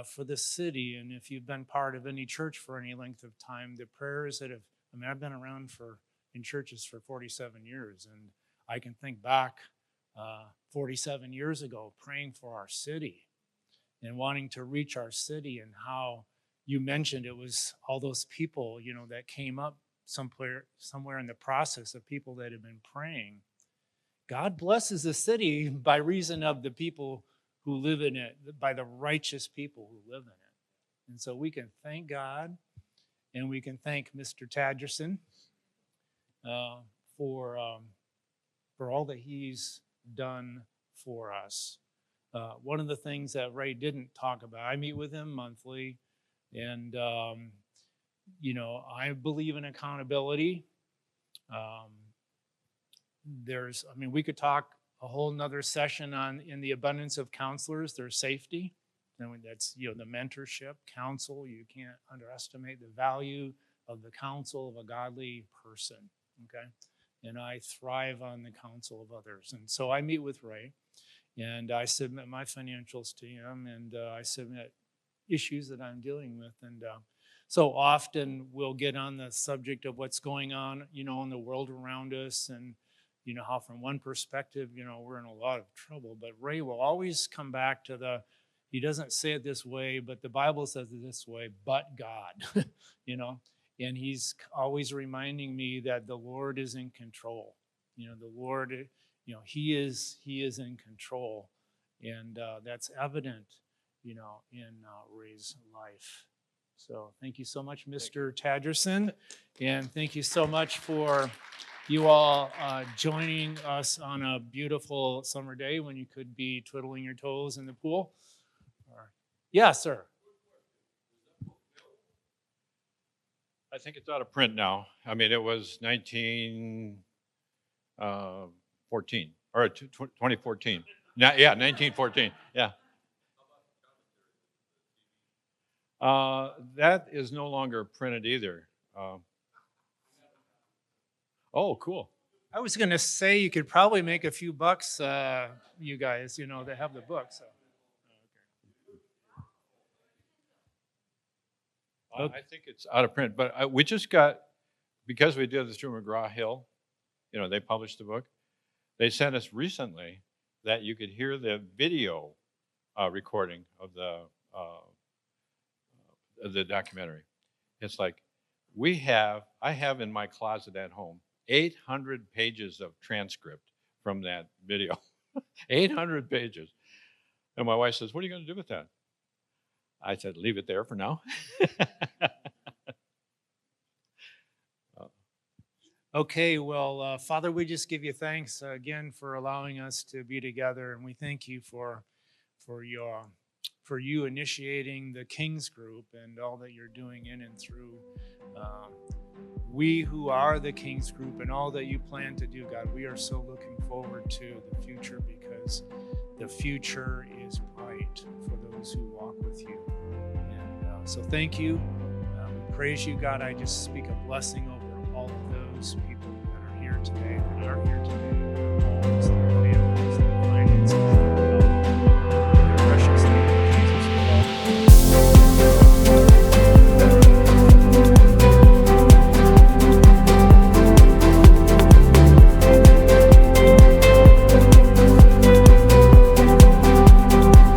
for the city. And if you've been part of any church for any length of time, the prayers that I've been around in churches for 47 years. And I can think back 47 years ago, praying for our city and wanting to reach our city, and how you mentioned it was all those people, that came up somewhere in the process of people that have been praying. God blesses the city by reason of the people who live in it, by the righteous people who live in it. And so we can thank God, and we can thank Mr. Tadgerson for all that he's done for us. One of the things that Ray didn't talk about, I meet with him monthly, and I believe in accountability. We could talk a whole nother session on in the abundance of counselors, their safety. And that's, the mentorship, counsel. You can't underestimate the value of the counsel of a godly person, okay? And I thrive on the counsel of others. And so I meet with Ray, and I submit my financials to him, and I submit issues that I'm dealing with. And so often we'll get on the subject of what's going on, in the world around us, and how from one perspective, we're in a lot of trouble. But Ray will always come back to he doesn't say it this way, but the Bible says it this way, but God, and he's always reminding me that the Lord is in control. The Lord, he is in control. And that's evident, in Ray's life. So thank you so much, Mr. Tadgerson. And thank you so much for you all joining us on a beautiful summer day when you could be twiddling your toes in the pool. Yeah, sir. I think it's out of print now. I mean, it was 1914 or 2014. Yeah, 1914. Yeah. That is no longer printed either. Oh, cool. I was going to say you could probably make a few bucks, you guys, that have the book. So. I think it's out of print, but we just got, because we did this through McGraw-Hill, they published the book. They sent us recently that you could hear the video recording of the documentary. It's like I have in my closet at home 800 pages of transcript from that video. 800 pages. And my wife says, "What are you going to do with that?" I said, "Leave it there for now." Okay, well, Father, we just give you thanks again for allowing us to be together, and we thank you for you initiating the King's Group and all that you're doing in and through we who are the King's Group and all that you plan to do, God. We are so looking forward to the future, because the future is bright for those who walk with you. And so thank you. We praise you, God. I just speak a blessing over all of those people that are here today, that are here today.